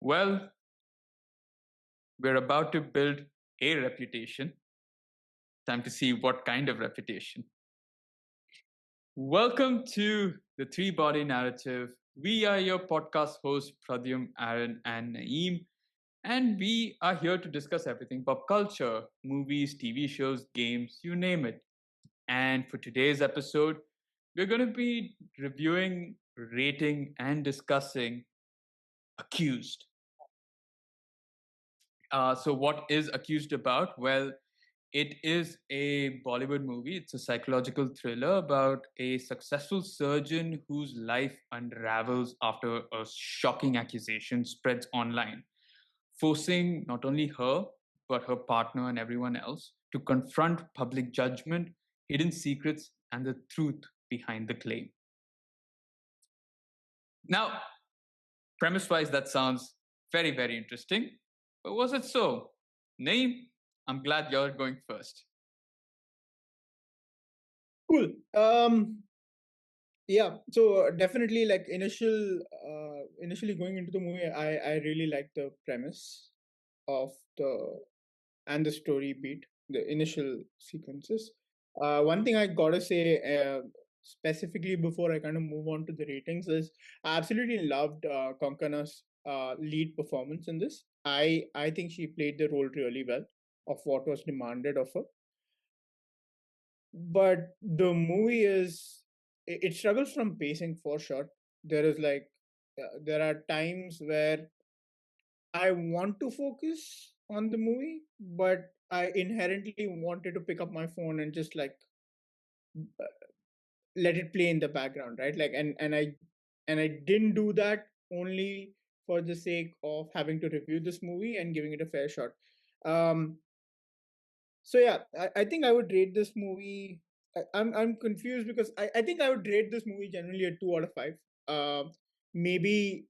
Well, we're about to build a reputation. Time to see what kind of reputation. Welcome to the Three Body Narrative. We are your podcast hosts, Pradyum, Aaron, and Naeem. And we are here to discuss everything pop culture, movies, TV shows, games, you name it. And for today's episode, we're going to be reviewing, rating, and discussing Accused. So, what is Accused about? Well, it is a Bollywood movie. It's a psychological thriller about a successful surgeon whose life unravels after a shocking accusation spreads online, forcing not only her, but her partner and everyone else to confront public judgment, hidden secrets, and the truth behind the claim. Now, premise wise, that sounds very, very interesting. But was it so? Naeem, I'm glad you're going first. Cool. Yeah. So definitely, like initially going into the movie, I really liked the premise of the story beat, the initial sequences. One thing I gotta say, specifically before I kind of move on to the ratings, is I absolutely loved Konkana's lead performance in this. I think she played the role really well of what was demanded of her. But the movie it struggles from pacing for sure. There is like there are times where I want to focus on the movie, but I inherently wanted to pick up my phone and just like let it play in the background, right? Like, and I didn't do that only for the sake of having to review this movie and giving it a fair shot. um So yeah, I think I would rate this movie. I'm confused because I think I would rate this movie generally a 2 out of 5. Maybe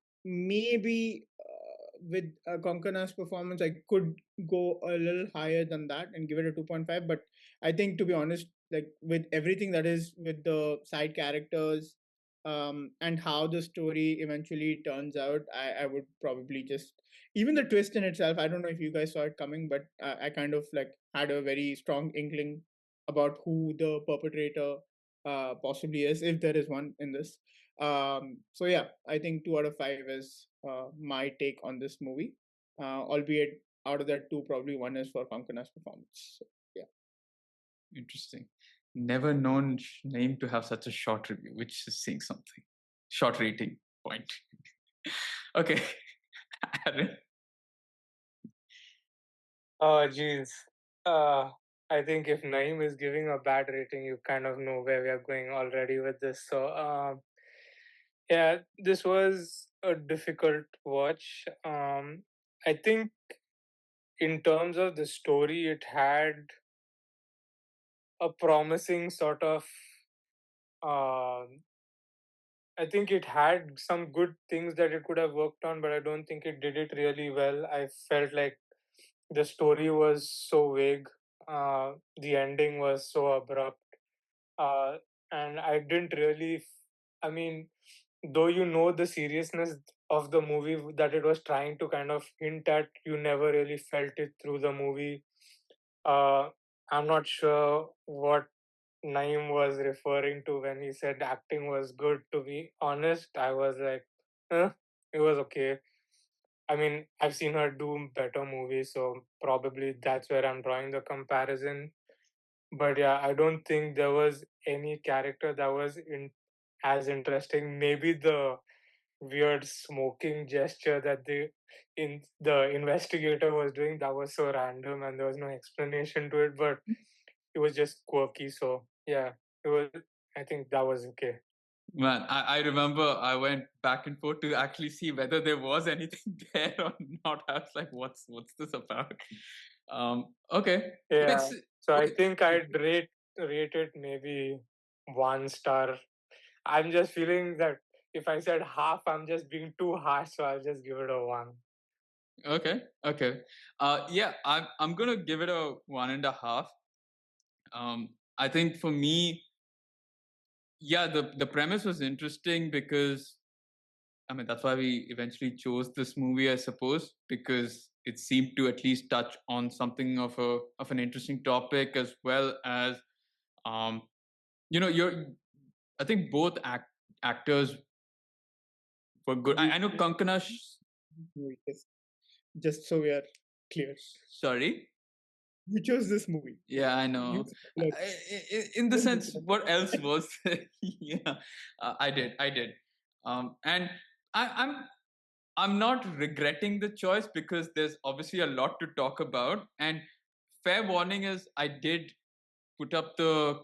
with Konkana's performance, I could go a little higher than that and give it a 2.5. But I think, to be honest, like with everything that is with the side characters, and how the story eventually turns out, I would probably just, even the twist in itself, I don't know if you guys saw it coming, but I kind of like had a very strong inkling about who the perpetrator possibly is, if there is one in this. So yeah, I think 2 out of 5 is my take on this movie. Albeit out of that two, probably one is for Konkana's performance. So, yeah. Interesting. Never known name to have such a short review, which is saying something. Short rating point. Okay. Aaron. Oh, geez. Uh, I think if Naeem is giving a bad rating, you kind of know where we are going already with this. So, yeah, this was a difficult watch. I think in terms of the story, it had a promising sort of. Um I think it had some good things that it could have worked on, but I don't think it did it really well. I felt like the story was so vague. The ending was so abrupt. Uh, and I didn't really, I mean, though you know the seriousness of the movie that it was trying to kind of hint at, you never really felt it through the movie. Uh, I'm not sure what Naeem was referring to when he said acting was good. To be honest, I was like, it was okay. I mean, I've seen her do better movies, so probably that's where I'm drawing the comparison. But yeah, I don't think there was any character that was as interesting. Maybe the weird smoking gesture that the investigator was doing, that was so random and there was no explanation to it, but it was just quirky. So yeah, it was. I think that was okay. Man, I remember I went back and forth to actually see whether there was anything there or not. I was like, what's this about? Okay. Yeah. It's So I okay. think I'd rate it maybe 1 star. I'm just feeling that if I said half, I'm just being too harsh, so I'll just give it a 1. Okay. Okay. Yeah, I'm gonna give it a 1.5. I think for me, yeah, the premise was interesting because I mean, that's why we eventually chose this movie, I suppose, because it seemed to at least touch on something of an interesting topic, as well as, um, you're. I think both actors were good. I know Kankana. Movie, just so we are clear. Sorry. You chose this movie. Yeah, I You know. like, In the don't sense, disrespect what else it. was there? Yeah, I did. And I'm not regretting the choice because there's obviously a lot to talk about. And fair warning is, I did put up the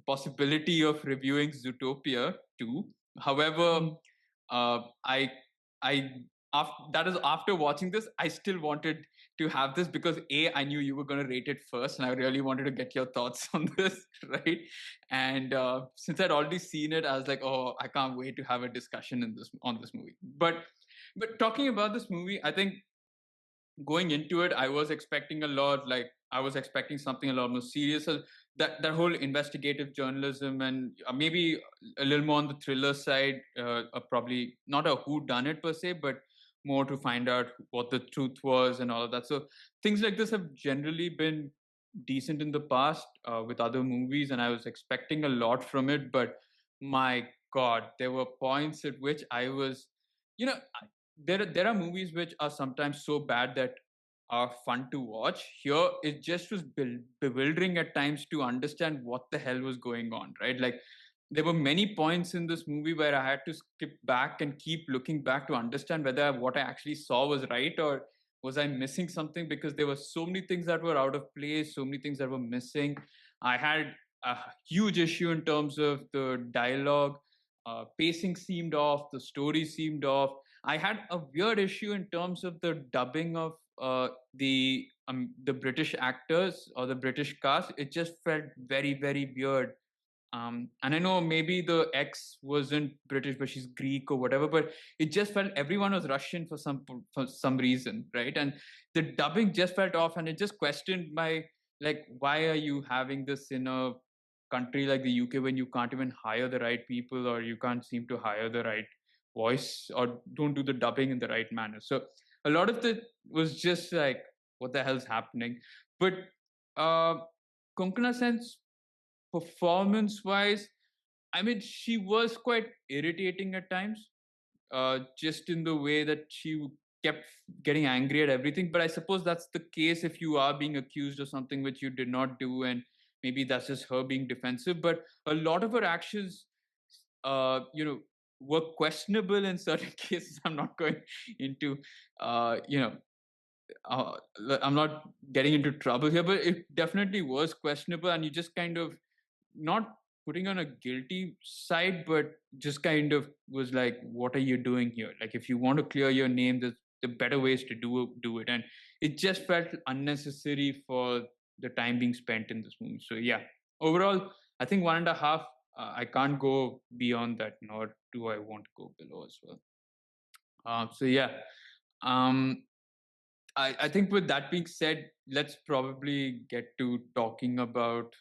possibility of reviewing Zootopia too. However, Mm. I I that is after watching this, I still wanted to have this because I knew you were going to rate it first, and I really wanted to get your thoughts on this, right? And since I'd already seen it, I was like, oh, I can't wait to have a discussion on this movie. But talking about this movie, I think going into it, I was expecting a lot. Like I was expecting something a lot more serious. So that whole investigative journalism and maybe a little more on the thriller side. Probably not a who done it per se, but more to find out what the truth was and all of that. So things like this have generally been decent in the past with other movies, and I was expecting a lot from it. But my God, there were points at which I was, you know, there are movies which are sometimes so bad that are fun to watch. Here, it just was bewildering at times to understand what the hell was going on, right? Like, there were many points in this movie where I had to skip back and keep looking back to understand whether what I actually saw was right or was I missing something, because there were so many things that were out of place, so many things that were missing. I had a huge issue in terms of the dialogue. Pacing seemed off, the story seemed off. I had a weird issue in terms of the dubbing of the British actors or the British cast. It just felt very, very weird. And I know maybe the ex wasn't British, but she's Greek or whatever. But it just felt everyone was Russian for some reason, right? And the dubbing just felt off, and it just questioned my, like, why are you having this in a country like the UK when you can't even hire the right people, or you can't seem to hire the right voice, or don't do the dubbing in the right manner. So a lot of it was just like, what the hell's happening? But uh, Konkana Sen's performance wise, I mean, she was quite irritating at times, just in the way that she kept getting angry at everything. But I suppose that's the case if you are being accused of something which you did not do, and maybe that's just her being defensive. But a lot of her actions, uh, you know, were questionable in certain cases. I'm not going into, uh, you know, uh, I'm not getting into trouble here, but it definitely was questionable, and you just kind of not putting on a guilty side, but just kind of was like, what are you doing here? Like, if you want to clear your name, there's the better ways to do it, and it just felt unnecessary for the time being spent in this movie. So yeah, overall, I think 1.5. I can't go beyond that, nor do I want to go below as well. So yeah, um, I think with that being said, let's probably get to talking about.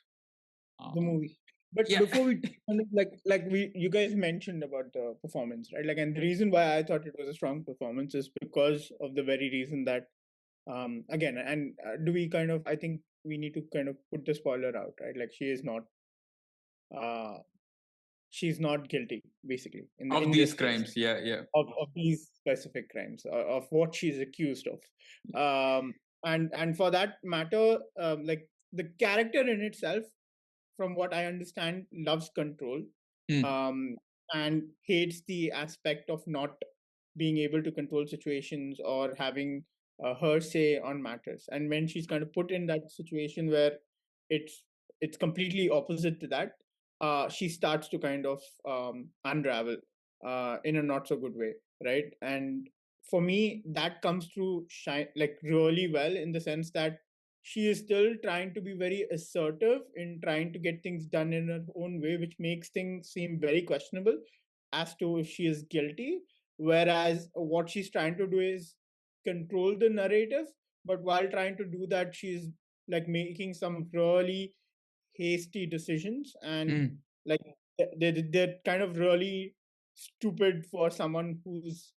The Um, movie. But yeah. before we kind of like we you guys mentioned about the performance, right? Like, and the reason why I thought it was a strong performance is because of the very reason that again, and do we kind of, I think we need to kind of put the spoiler out, right? Like, uh she's not guilty basically Of in these this case crimes, yeah, yeah. of these specific crimes, of what she's accused of. And for that matter, like, the character in itself, from what I understand, loves control, Hmm. um, and hates the aspect of not being able to control situations or having her say on matters. And when she's kind of put in that situation where it's it's completely opposite to that, she starts to kind of unravel in a not so good way, right? And for me, that comes through shine like really well, in the sense that she is still trying to be very assertive in trying to get things done in her own way, which makes things seem very questionable as to if she is guilty. Whereas what she's trying to do is control the narrative, but while trying to do that, she's like making some really hasty decisions, and Hmm. like they're kind of really stupid for someone who's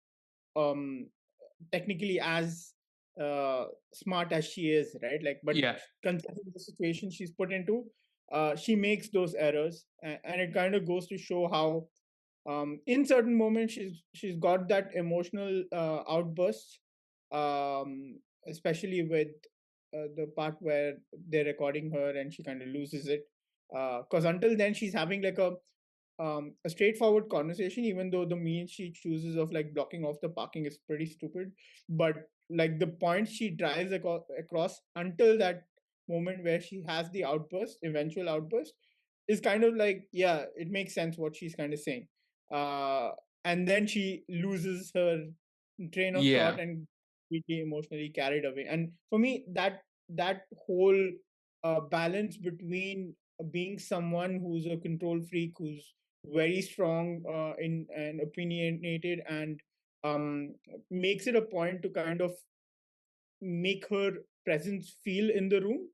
um technically as smart as she is, right? Like, but Yeah. considering the situation she's put into, she makes those errors, and it kind of goes to show how in certain moments she's got that emotional outburst, um especially with the part where they're recording her and she kind of loses it, because until then she's having like a straightforward conversation, even though the means she chooses of like blocking off the parking is pretty stupid. But like the point she drives across until that moment where she has the outburst, eventual outburst, is kind of like, yeah, it makes sense what she's kind of saying. uh and then she loses her train of thought Yeah. and completely emotionally carried away. And for me, that whole balance between being someone who's a control freak, who's very strong in and opinionated, and makes it a point to kind of make her presence feel in the room,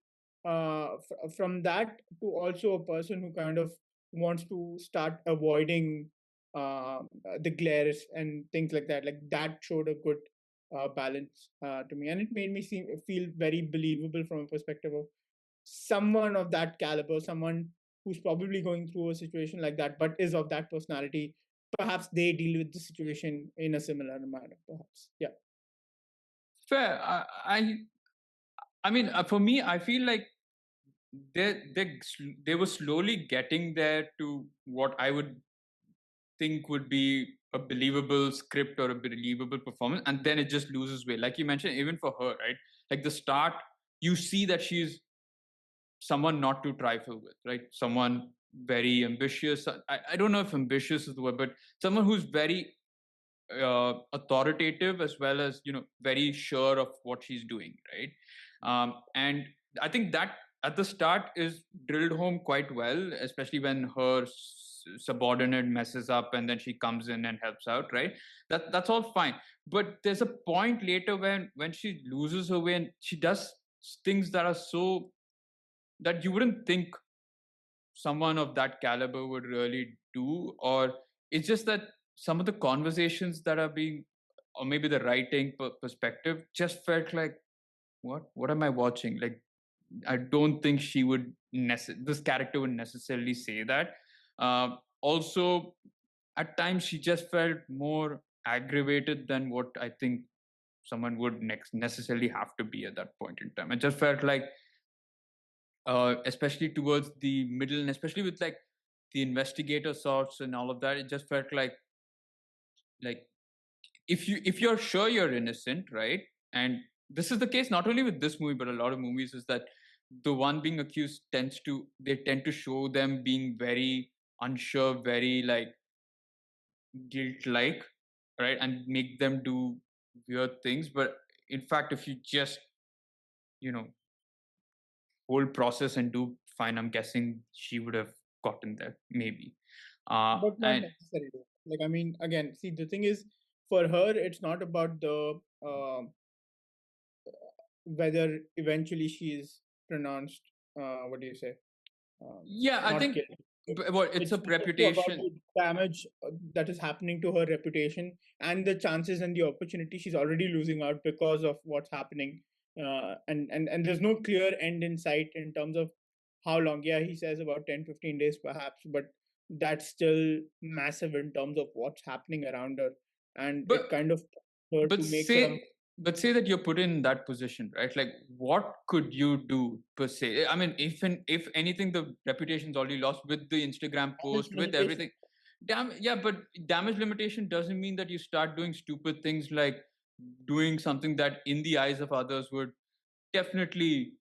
from that to also a person who kind of wants to start avoiding the glares and things like that. Like that showed a good balance to me, and it made me feel very believable from a perspective of someone of that caliber, someone who's probably going through a situation like that, but is of that personality. Perhaps they deal with the situation in a similar manner. Perhaps, yeah. Fair. I mean, for me, I feel like they were slowly getting there to what I would think would be a believable script or a believable performance, and then it just loses way. Like you mentioned, even for her, right? Like the start, you see that she's someone not to trifle with, right? Someone very ambitious. I don't know if ambitious is the word, but someone who's very authoritative, as well as, very sure of what she's doing, right? And I think that at the start is drilled home quite well, especially when her subordinate messes up and then she comes in and helps out, right? That's all fine. But there's a point later when she loses her way and she does things that are so that you wouldn't think someone of that caliber would really do. Or it's just that some of the conversations that are being, or maybe the writing perspective, just felt like, what am I watching? Like, I don't think she would this character would necessarily say that. Also, at times she just felt more aggravated than what I think someone would next necessarily have to be at that point in time. It just felt like, especially towards the middle, and especially with like the investigator sorts and all of that, it just felt like if you're sure you're innocent, right? And this is the case not only with this movie but a lot of movies, is that the one being accused tend to show them being very unsure, very like guilt like, right? And make them do weird things. But in fact, if you just, you know whole process and do fine, I'm guessing she would have gotten there, maybe. But not And necessarily. Like, I mean, again, see, the thing is, for her, it's not about the whether eventually she is pronounced, what do you say, yeah, I not think, guilty. well, it's It's a more about reputation. the damage that is happening to her reputation, and the chances and the opportunity she's already losing out because of what's happening. And there's no clear end in sight in terms of how long. Yeah, he says about 10-15 days perhaps, but that's still massive in terms of what's happening around her, and but it kind of her but to make some. say that you're put in that position, right? Like, what could you do per se? I mean, if anything, the reputation's already lost with the Instagram Damage post, with limitation. everything. Yeah, but damage limitation doesn't mean that you start doing stupid things like doing something that in the eyes of others would definitely,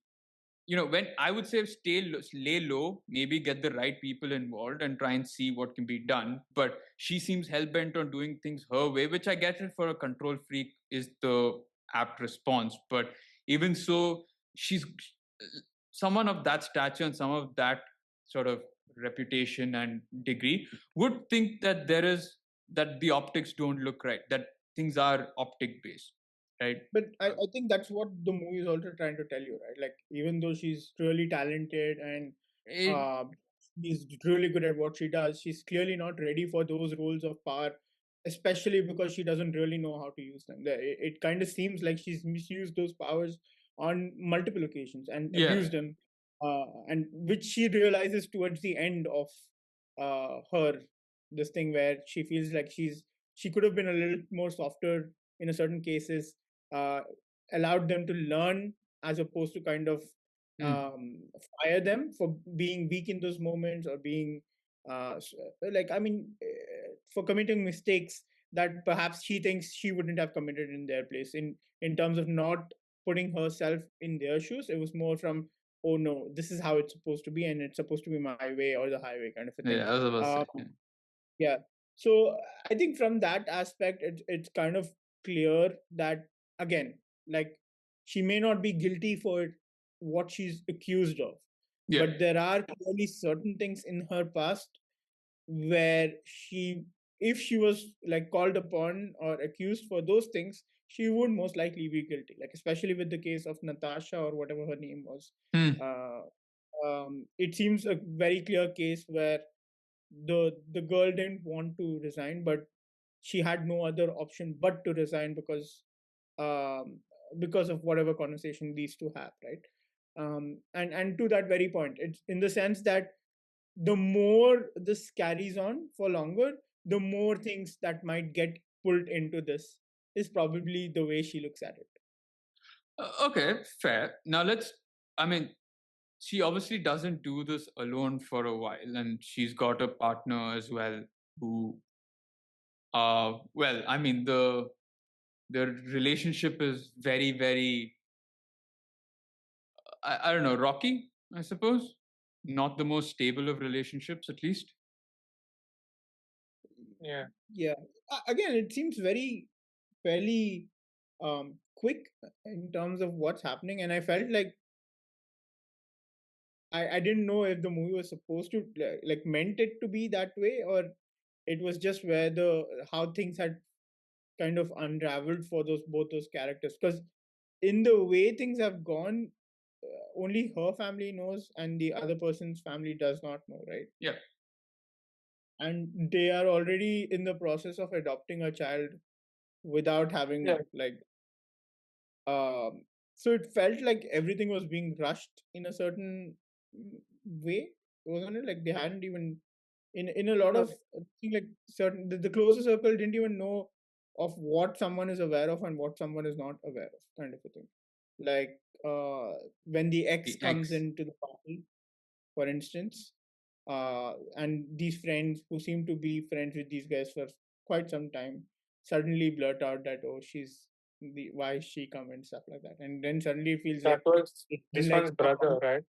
when I would say lay low, maybe get the right people involved and try and see what can be done. But she seems hell-bent on doing things her way, which I get it, for a control freak is the apt response. But even so, she's someone of that stature and some of that sort of reputation and degree would think that that the optics don't look right, that things are optic based, right? But I think that's what the movie is also trying to tell you, right? Like, even though she's really talented and It, uh, she's really good at what she does. She's clearly not ready for those roles of power, especially because she doesn't really know how to use them. It kind of seems like she's misused those powers on multiple occasions and Yeah. abused them, and which she realizes towards the end of her this thing where she feels like she could have been a little more softer in a certain cases, uh, allowed them to learn as opposed to kind of Mm. fire them for being weak in those moments or being like I mean for committing mistakes that perhaps she thinks she wouldn't have committed in their place, in terms of not putting herself in their shoes. It was more from, oh no, this is how it's supposed to be and it's supposed to be my way or the highway kind of a thing. Yeah, I was about to say. um, yeah. So I think from that aspect, it's kind of clear that again, like she may not be guilty for what she's accused of, Yeah. but there are clearly certain things in her past where if she was like called upon or accused for those things, she would most likely be guilty. Like especially with the case of Natasha or whatever her name was. Hmm. Uh, it seems a very clear case where the girl didn't want to resign, but she had no other option but to resign um, because of whatever conversation these two have, right? And to that very point, it's in the sense that the more this carries on for longer, the more things that might get pulled into this is probably the way she looks at it. Okay, fair. Now let's. I mean, she obviously doesn't do this alone for a while, and she's got a partner as well who. Well, I mean the relationship is very very. I don't know, rocky. I suppose not the most stable of relationships, at least. Yeah. Yeah. Again, it seems very fairly quick in terms of what's happening, and I felt like I didn't know if the movie was supposed to like meant it to be that way, or it was just where the how things had kind of unraveled for those both those characters. Because in the way things have gone, only her family knows and the other person's family does not know, right? Yeah. And they are already in the process of adopting a child without Yeah. having like um so it felt like everything was being rushed in a certain way, wasn't it? Like they hadn't even in a lot of thing, like certain the closer circle didn't even know of what someone is aware of and what someone is not aware of, kind of a thing. Like when the ex The comes ex. into the party, for instance, and these friends who seem to be friends with these guys for quite some time suddenly blurt out that, oh, she's the why is she come and stuff like that, and then suddenly it feels That like was it's been this like one's a month, brother, right?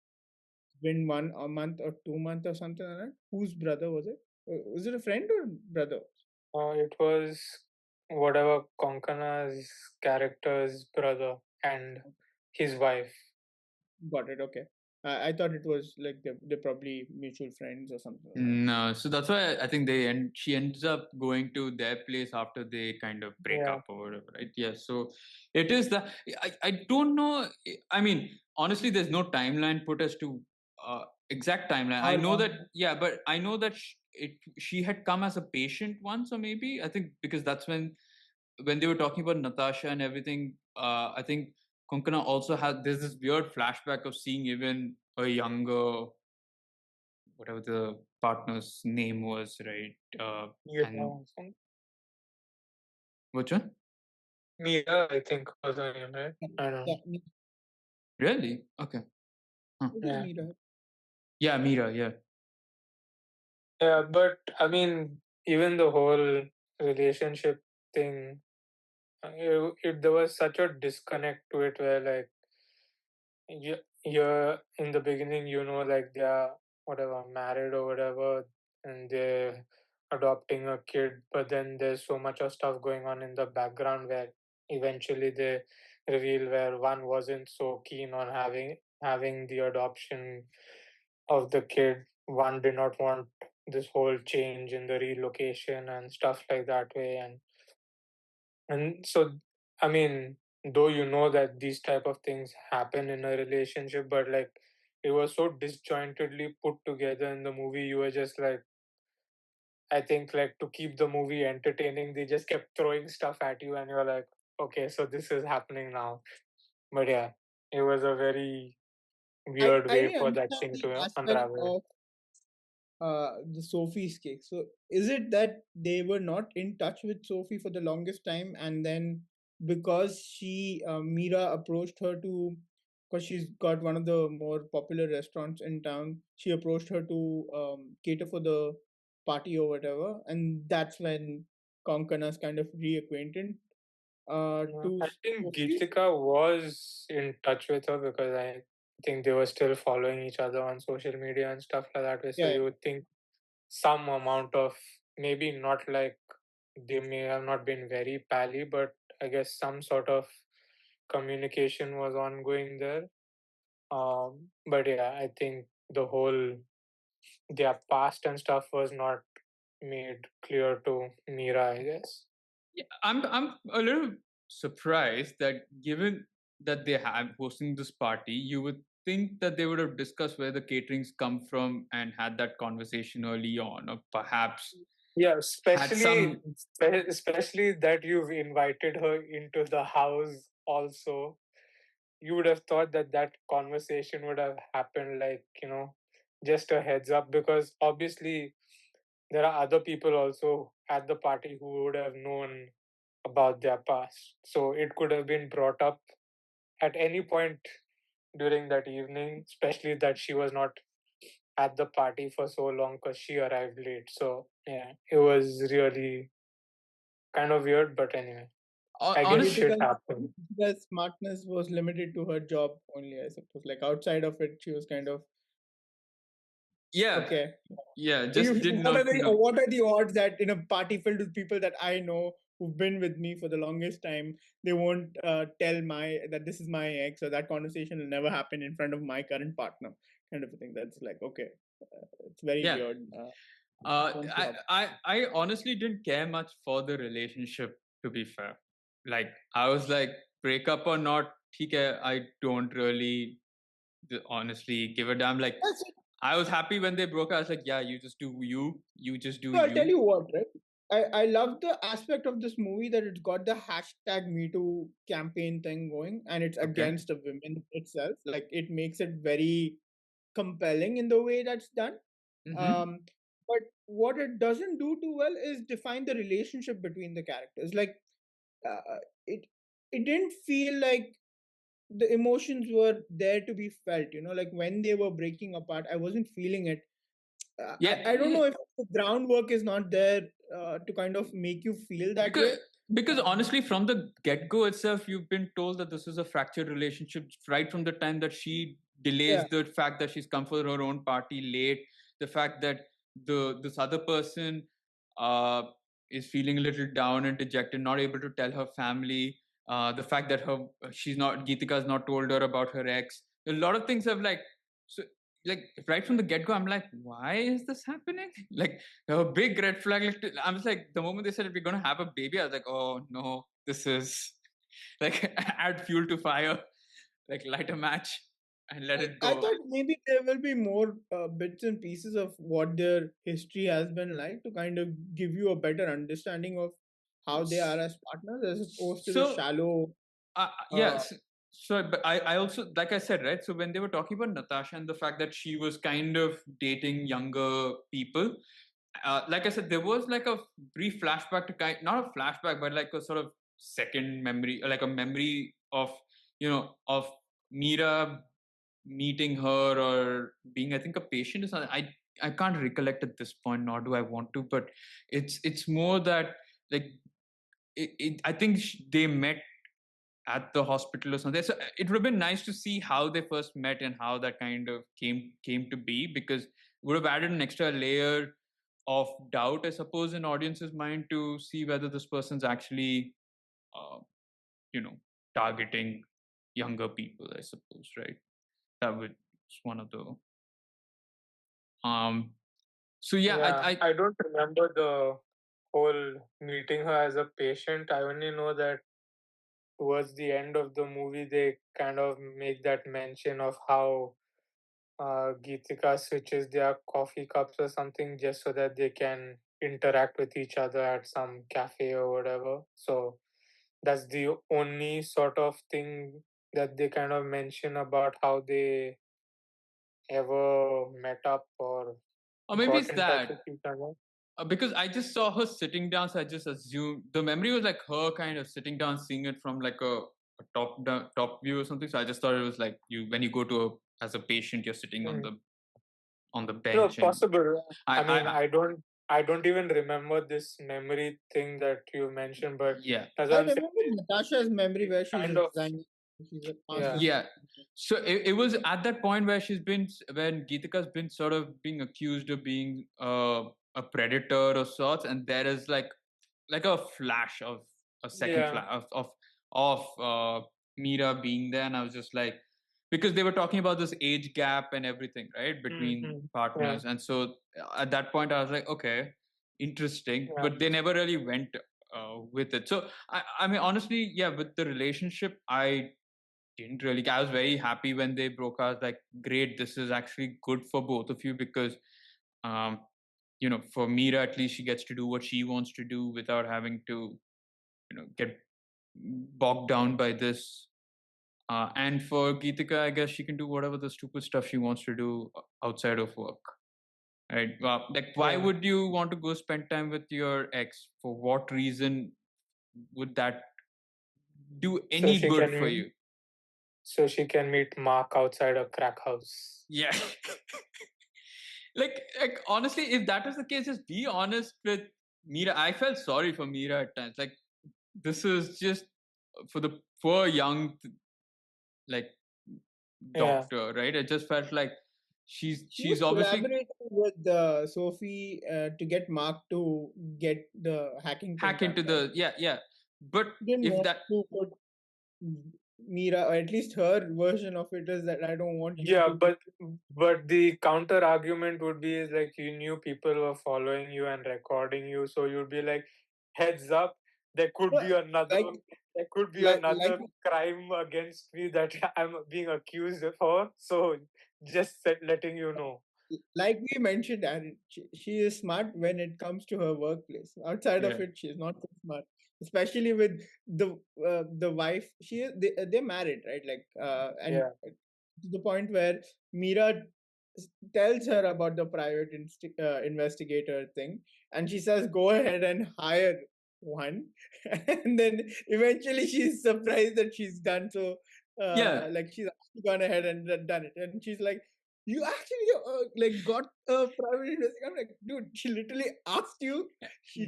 been one a month or 2 months or something like that. Whose brother was it? Was it a friend or brother? It was whatever Konkana's character's brother and his wife. Got it. Okay. I thought it was like they're probably mutual friends or something like that. No, so that's why I think they end. She ends up going to their place after they kind of break Yeah. up or whatever, right? Yeah. So it is that I don't know. I mean, honestly, there's no timeline put as to exact timeline. How I know that, long? yeah, but I know that she had come as a patient once, or maybe I think because that's when they were talking about Natasha and everything. I think Konkana also had there's this weird flashback of seeing even a younger whatever the partner's name was, right? Yeah. And which one? Mira, I think was her name, right? Yeah, I don't know. yeah, Really? Okay. Huh. it is Yeah. Mira. Yeah, Mira. Yeah. Yeah, but I mean, even the whole relationship thing, there was such a disconnect to it where, like, you're in the beginning, like they are whatever, married or whatever, and they're adopting a kid, but then there's so much of stuff going on in the background where eventually they reveal where one wasn't so keen on having the adoption of the kid. One did not want this whole change in the relocation and stuff like that way, and so I mean, though that these type of things happen in a relationship, but like it was so disjointedly put together in the movie. You were just like, I think, like, to keep the movie entertaining, they just kept throwing stuff at you, and you're like, okay, so this is happening now. But yeah, it was a very weird I way didn't for that understand thing the to aspect unravel. of the Sophie's cake. So is it that they were not in touch with Sophie for the longest time, and then because Mira approached her to, because she's got one of the more popular restaurants in town, she approached her to cater for the party or whatever, and that's when Konkana's kind of reacquainted to I think Sophie. Geetika was in touch with her because I think they were still following each other on social media and stuff like that. So Yeah, you would think some amount of, maybe not like they may have not been very pally, but I guess some sort of communication was ongoing there. But yeah, I think the whole their past and stuff was not made clear to Mira, I guess. Yeah, I'm a little surprised that given that they have hosting this party, you would think that they would have discussed where the caterings come from and had that conversation early on, or perhaps Yeah, had some. especially that you've invited her into the house also. You would have thought that that conversation would have happened, like, just a heads up, because obviously there are other people also at the party who would have known about their past. So it could have been brought up at any point during that evening, especially that she was not at the party for so long because she arrived late. So yeah, it was really kind of weird, but anyway, I guess Honest, shit happened. Geetika's smartness was limited to her job only, I suppose. Like outside of it, she was kind of yeah, okay. yeah, You, just did what are not the know. what are the odds that in a party filled with people that I know who've been with me for the longest time, they won't tell my that this is my ex, or that conversation will never happen in front of my current partner, kind of a thing. That's like okay, it's very Yeah, weird. Won't I, flop. I honestly didn't care much for the relationship. To be fair, like I was like, break up or not, okay, I don't really honestly give a damn. Like That's I was happy when they broke up. I was like, yeah, you just do you, you just do So I'll tell you. you what, right? I love the aspect of this movie that it's got the hashtag Me Too campaign thing going, and it's Okay. against the women itself. Like it makes it very compelling in the way that's done. Mm-hmm. Um, but what it doesn't do too well is define the relationship between the characters. Like it it didn't feel like the emotions were there to be felt. Like when they were breaking apart, I wasn't feeling it. I don't Yeah, know if the groundwork is not there to kind of make you feel that because way. because Um, honestly from the get-go itself you've been told that this is a fractured relationship right from the time that she yeah, delays, the fact that she's come for her own party late, the fact that this other person uh is feeling a little down and dejected, not able to tell her family, the fact that her she's not Geetika's not told her about her ex, a lot of things have like, so like right from the get-go I'm like, why is this happening? Like a big red flag. Like, I was like, the moment they said we're gonna have a baby, I was like, oh no, this is like add fuel to fire, like light a match and let it I go. thought maybe there will be more bits and pieces of what their history has been like to kind of give you a better understanding of how they are as partners, as opposed to the So shallow. yeah, Uh, so but I also, like I said, right, so when they were talking about Natasha and the fact that she was kind of dating younger people, like I said, there was like a brief flashback to kind, not a flashback, but like a sort of second memory, like a memory of, of Mira meeting her or being, I think, a patient or something. I can't recollect at this point, nor do I want to, but it's more that like I think they met at the hospital or something. So it would have been nice to see how they first met and how that kind of came to be, because it would have added an extra layer of doubt, I suppose, in audience's mind to see whether this person's actually, uh, you know, targeting younger people. I suppose, right? That was one of the. Um. So yeah, Yeah, I don't remember the whole meeting her as a patient. I only know that towards the end of the movie, they kind of make that mention of how Geetika switches their coffee cups or something just so that they can interact with each other at some cafe or whatever. So that's the only sort of thing that they kind of mention about how they ever met up or Or maybe got it's in touch that. with each other. Because I just saw her sitting down, so I just assumed the memory was like her kind of sitting down, seeing it from like a top view or something. So I just thought it was like you when you go to as a patient, you're sitting Hmm. on the No, bench, and possible. I I mean, I I don't even remember this memory thing that you mentioned, but yeah. as I I'm saying, remember Natasha's memory where she's kind of, resigning. She's asked yeah, to Yeah. So it was at that point where when Geetika's been sort of being accused of being a predator of sorts, and there is like a flash of a second yeah, flash of Mira being there, and I was just like, because they were talking about this age gap and everything, right, between mm-hmm. Yeah, partners, and so at that point I was like, okay, interesting, yeah, but they never really went with it. So I mean, honestly, yeah, with the relationship, I didn't really. I was very happy when they broke. I was like, great, this is actually good for both of you because, um, for Mira at least she gets to do what she wants to do without having to, get bogged down by this. And for Geetika, I guess she can do whatever the stupid stuff she wants to do outside of work. Right? Like, why yeah. would you want to go spend time with your ex? For what reason would that do So any she good for can, you? so she can meet Mark outside a crack house. Yeah. like honestly, if that was the case, just be honest with Mira. I felt sorry for Mira at times. Like, this is just for the poor young like Yeah, doctor, right? It just felt like she's She was she's obviously collaborating with Sophie to get Mark to get the hacking thing hack done, into right? the. But She didn't if want that to put Mira, or at least her version of it is that I don't want you yeah, to be. but the counter argument would be is like you knew people were following you and recording you, so you'd be like, heads up, there could No, be another, like there could be like another crime against me that I'm being accused for. So just letting you know. like we mentioned, Aaron, she is smart when it comes to her workplace. Outside of yeah it, she's not so smart. Especially with the wife, they're married, right? And Yeah, to the point where Mira tells her about the private investigator thing, and she says, "Go ahead and hire one," and then eventually she's surprised that she's done so. yeah. Like she's actually gone ahead and done it, and she's like, "You actually like got a private investigator?" I'm like, "Dude, she literally asked you. You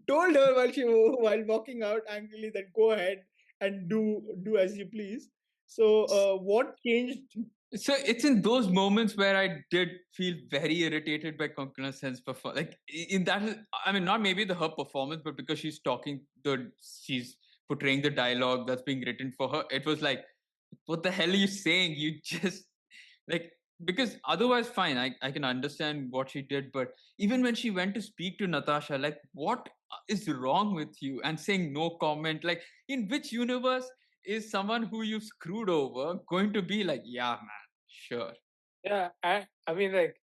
told her while walking out angrily that go ahead and do as you please." So, what changed? So it's in those moments where I did feel very irritated by Konkona Sen's performance. Like in that, I mean, not maybe her performance, but because she's portraying the dialogue that's being written for her. It was like, what the hell are you saying? You just like because otherwise, fine, I can understand what she did, but even when she went to speak to Natasha, like, what is wrong with you? And saying no comment, like, in which universe is someone who you screwed over going to be like, yeah, man, sure, yeah. I mean, like,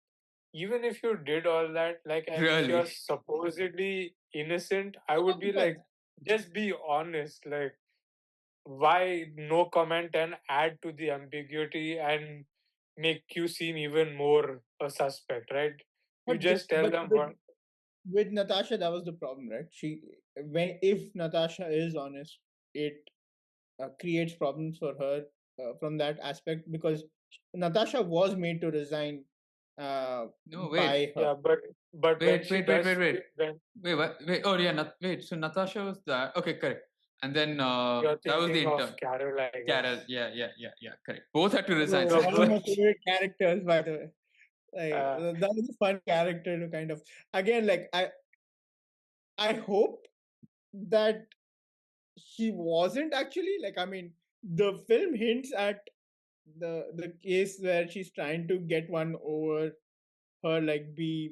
even if you did all that, like, and if really, you're supposedly innocent, I would All be like, depends. just be honest. Like, why no comment and add to the ambiguity and make you seem even more a suspect, right? You just tell But them what. with Natasha, that was the problem, right? When if Natasha is honest, it creates problems for her from that aspect because Natasha was made to resign uh, no, by her. Yeah, but when wait, she wait, wait, does, wait, wait, when wait, what? Wait, oh yeah, wait. So Natasha was that? Okay, correct. And then you're that was the thinking of intern, Carol, I Carol. guess. Yeah, correct. Both had to resign. So Oh, No, I one was of but my like, favorite characters, by the way. Like uh, that was a fun character to kind of again. Like I hope that she wasn't actually like. I mean, the film hints at the case where she's trying to get one over her, like be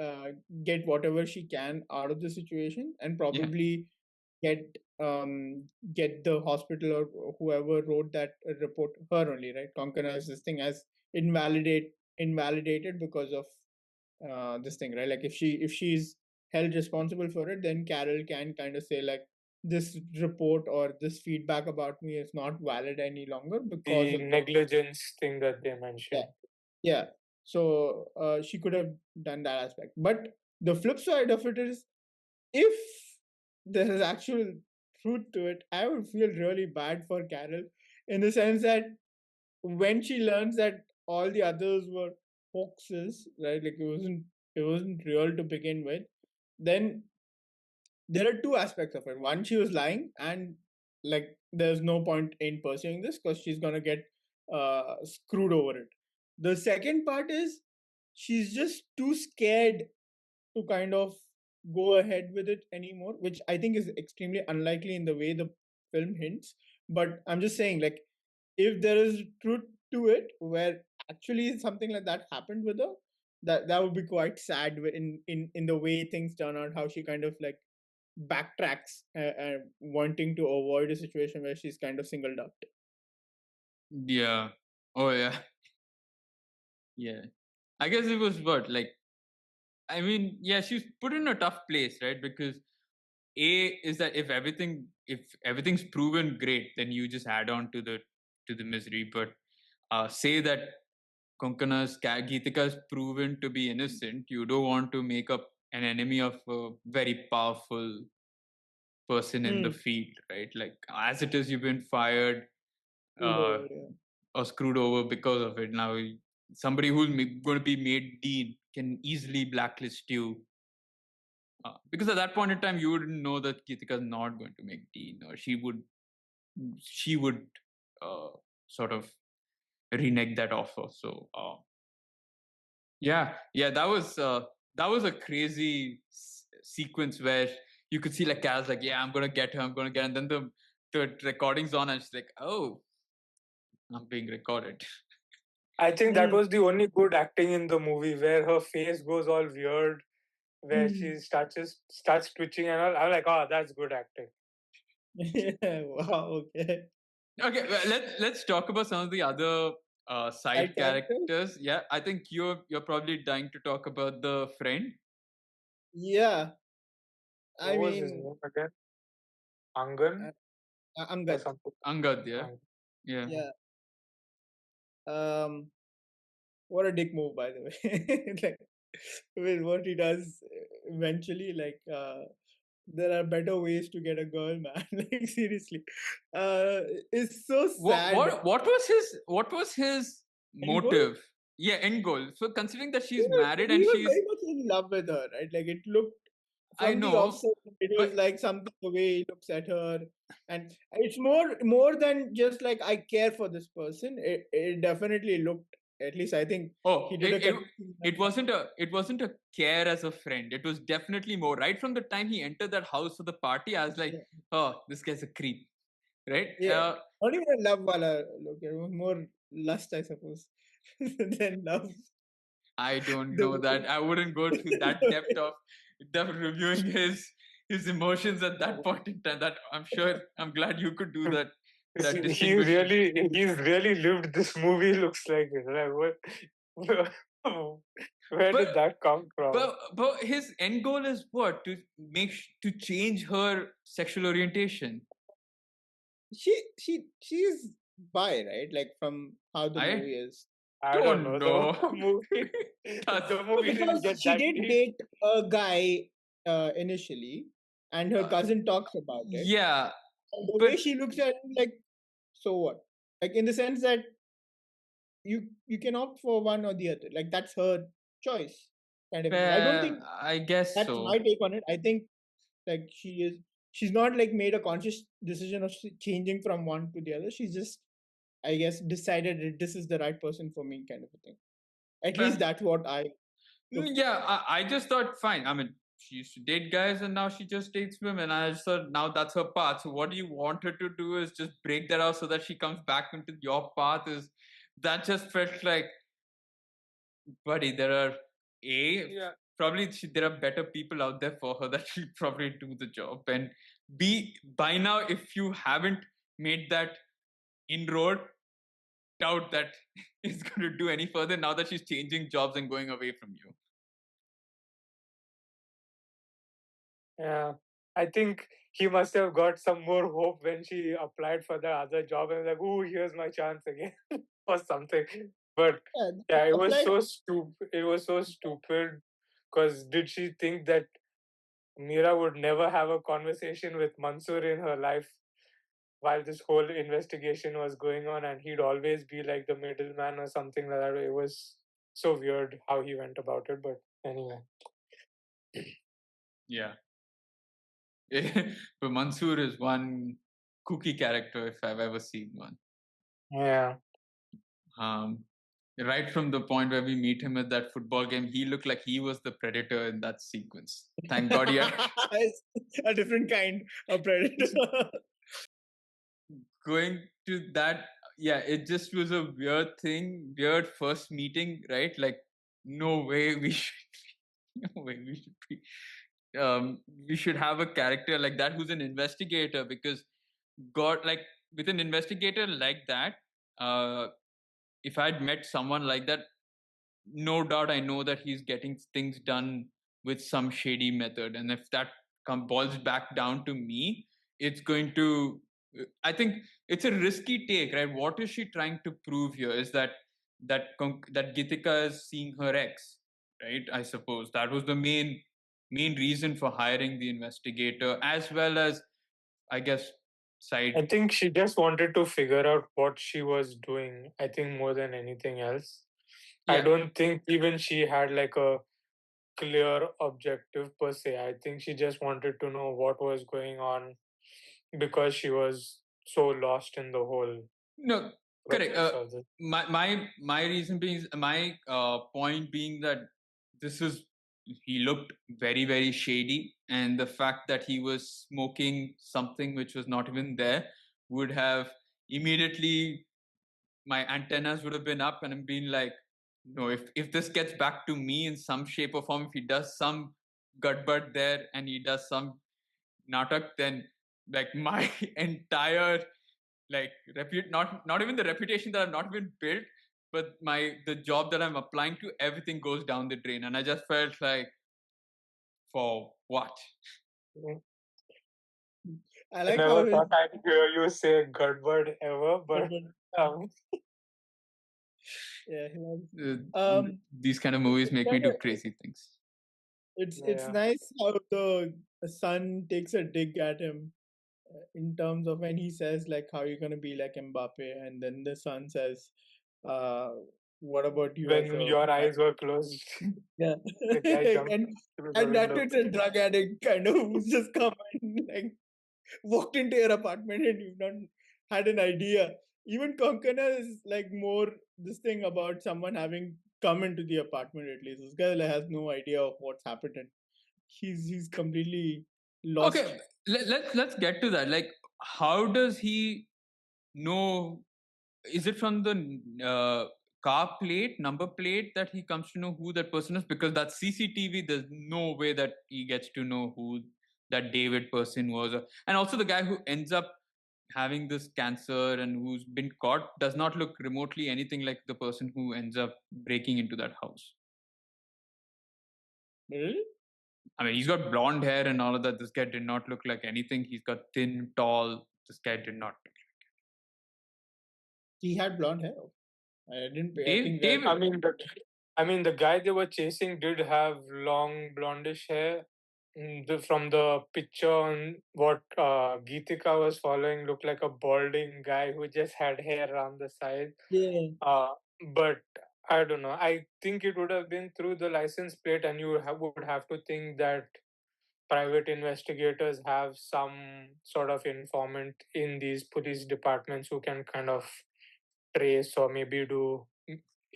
uh, get whatever she can out of the situation, and yeah, probably get get the hospital or whoever wrote that report her only, right? Konkana is this thing as invalidated because of this thing, right? Like if she's held responsible for it, then Carol can kind of say like this report or this feedback about me is not valid any longer because The of this. negligence thing that they Yeah, mentioned. yeah. So she could have done that aspect, but the flip side of it is if there is actual truth to it, I would feel really bad for Carol in the sense that when she learns that all the others were hoaxes, right? Like it wasn't real to begin with. Then there are two aspects of it. One, she was lying, and like there's no point in pursuing this because she's gonna get screwed over it. The second part is she's just too scared to kind of go ahead with it anymore, which I think is extremely unlikely in the way the film hints. But I'm just saying, like, if there is truth to it, where actually something like that happened with her, that would be quite sad in the way things turn out. How she kind of like backtracks, wanting to avoid a situation where she's kind of singled out. Yeah. Oh yeah. Yeah. I guess it was what, like, I mean, yeah, she's put in a tough place, right? Because A is that if everything's proven great, then you just add on to the misery. But say that Geetika's proven to be innocent, you don't want to make up an enemy of a very powerful person in the Hmm. field, right? Like as it is, you've been fired Screwed uh, over, yeah. or screwed over because of it. Now somebody who's going to be made dean can easily blacklist you. Because at that point in time, you wouldn't know that Geetika's not going to make dean, or she would uh, sort of renege that offer. So yeah, that was a crazy sequence where you could see like Kaz like, yeah, I'm gonna get her, I'm gonna get her. And then the recording's on and she's like, oh, I'm being recorded. I think that Hmm. was the only good acting in the movie, where her face goes all weird, where Hmm. she starts twitching and all. I'm like, oh, that's good acting. Yeah, wow, okay. Okay, well, let's talk about some of the other side Side characters? characters. Yeah, I think you're probably dying to talk about the friend. Yeah, I What was his mean, name again? Angan uh, or Angad. something. Angad, yeah. Ang- Yeah. Yeah. Um, what a dick move, by the way. Like, with what he does eventually, like, there are better ways to get a girl, man. Like, seriously. Uh, it's so What sad. what what was his End goal? motive? Yeah, end goal. So considering that He she's was, married he and was she's, very much in love with her, right? Like, it looked I from the know, offset, it but was like something the way he looks at her, and it's more than just like I care for this person. It definitely looked. At least I think he oh, did a correct thing it that. it wasn't a care as a friend. It was definitely more. Right from the time he entered that house for the party, I was like, Yeah, oh, this guy's a creep, right? yeah. Not even a love wala look. It was more lust, I suppose, than love. I don't The know way, that. I wouldn't go to that depth of reviewing his emotions at that point in time. That I'm sure. I'm glad you could do that. That distinguishing. he's really lived this movie. Looks like it. Like what? Where But did that come from? but his end goal is what, to to change her sexual orientation. she's bi, right? Like from how the I movie is. I don't don't know. know. The movie, That's the No, movie didn't because get she that did deep. date a guy initially, and her uh, cousin talks about it. yeah, And the but way she looks at him, like, so what? Like in the sense that you can opt for one or the other. Like that's her choice, kind of a thing. I don't think I guess that's my so. take on it. I think like she's not like made a conscious decision of changing from one to the other. She's just, I guess, decided that this is the right person for me, kind of a thing. At least Fair. that's what I took. Yeah, I just thought, fine. I mean, she used to date guys and now she just dates women. I just thought, now that's her path. So what do you want her to do is just break that out so that she comes back into your path? Is that just felt like, buddy, there are Yeah, probably there are better people out there for her that will probably do the job. And B, by now, if you haven't made that inroad, doubt that it's going to do any further now that she's changing jobs and going away from you. Yeah, I think he must have got some more hope when she applied for the other job and like, "Ooh, here's my chance again," or something. But Yeah, yeah, it was applied. so stupid. It was so stupid because did she think that Mira would never have a conversation with Mansoor in her life while this whole investigation was going on, and he'd always be like the middleman or something like that? It was so weird how he went about it. But anyway, Yeah. But Mansoor is one kooky character if I've ever seen one. yeah. Um, right from the point where we meet him at that football game, he looked like he was the predator in that sequence. Thank God he had It's a different kind of predator. going to that. Yeah, it just was a weird thing, weird first meeting, right? Like, no way we should, no way we should be. We should have a character like that who's an investigator because God, like with an investigator like that, if I'd met someone like that, no doubt I know that he's getting things done with some shady method. And if that boils back down to me, it's going to, I think it's a risky take, right? What is she trying to prove here? Is that Gitika is seeing her ex, right? I suppose that was the main reason for hiring the investigator, as well as, I guess, side. I think she just wanted to figure out what she was doing. I think more than anything else. I Yeah, don't think even she had like a clear objective per se. I think she just wanted to know what was going on because she was so lost in the whole no, correct. process of this. My reason being, my point being that this is, he looked very shady, and the fact that he was smoking something which was not even there would have immediately, my antennas would have been up and I'm being like, no, if this gets back to me in some shape or form, if he does some gutbud there and he does some natak, then like my entire like not even the reputation that I've not even built, but the job that I'm applying to, everything goes down the drain. And I just felt like, for what? Mm. I I like how never his thought I'd hear you say good word ever, but husband. um, Yeah, he was. Uh, these kind of movies It's make me kind do of crazy things. it's yeah. nice how the son takes a dig at him in terms of when he says like how you're gonna be like Mbappe, and then the son says, uh, "What about you as When a your eyes were closed, yeah?" the guy jumped and through the and that window. it's a drug addict kind of who's just come and like walked into your apartment and you've not had an idea. Even Konkana is like more this thing about someone having come into the apartment at least. This guy like, has no idea of what's happened. And he's completely lost. Okay, let's get to that. Like, how does he know? Is it from the car plate, number plate, that he comes to know who that person is? Because that CCTV, there's no way that he gets to know who that David person was. And also, the guy who ends up having this cancer and who's been caught does not look remotely anything like the person who ends up breaking into that house. Really? I mean, he's got blonde hair and all of that. This guy did not look like anything. He's got thin, tall. This guy did not. He had blonde hair. I didn't pay. I Dave, think that I David. mean, the guy they were chasing did have long blondish hair. From the picture on what Geetika was following, looked like a balding guy who just had hair around the side. yeah. Uh, but I don't know. I think it would have been through the license plate, and you would have to think that private investigators have some sort of informant in these police departments who can kind of trace or maybe do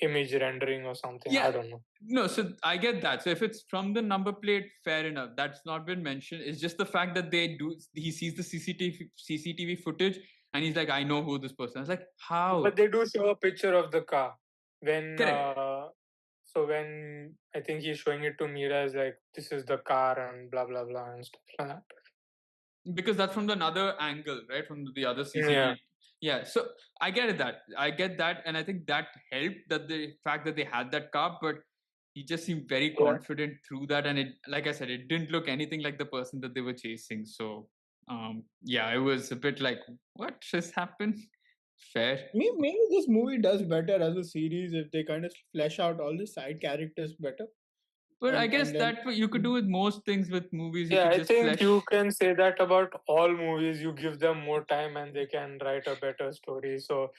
image rendering or something. Yeah. I don't know. No, so I get that. So if it's from the number plate, fair enough. That's not been mentioned. It's just the fact that he sees the CCTV footage and he's like, I know who this person is. Like, how? But they do show a picture of the car when. Correct. So when I think he's showing it to Mira, is like this is the car and blah blah blah and stuff like that. Because that's from another angle, right? From the other Yeah. CCTV Yeah, so I get that, and I think that helped, that the fact that they had that car, but he just seemed very confident through that, and it, like I said, it didn't look anything like the person that they were chasing. So, yeah, it was a bit like, what just happened? Fair. Maybe this movie does better as a series if they kind of flesh out all the side characters better. But I guess and then that you could do with most things with movies. You Yeah, could I just think you flesh. can say that about all movies. You give them more time and they can write a better story. So,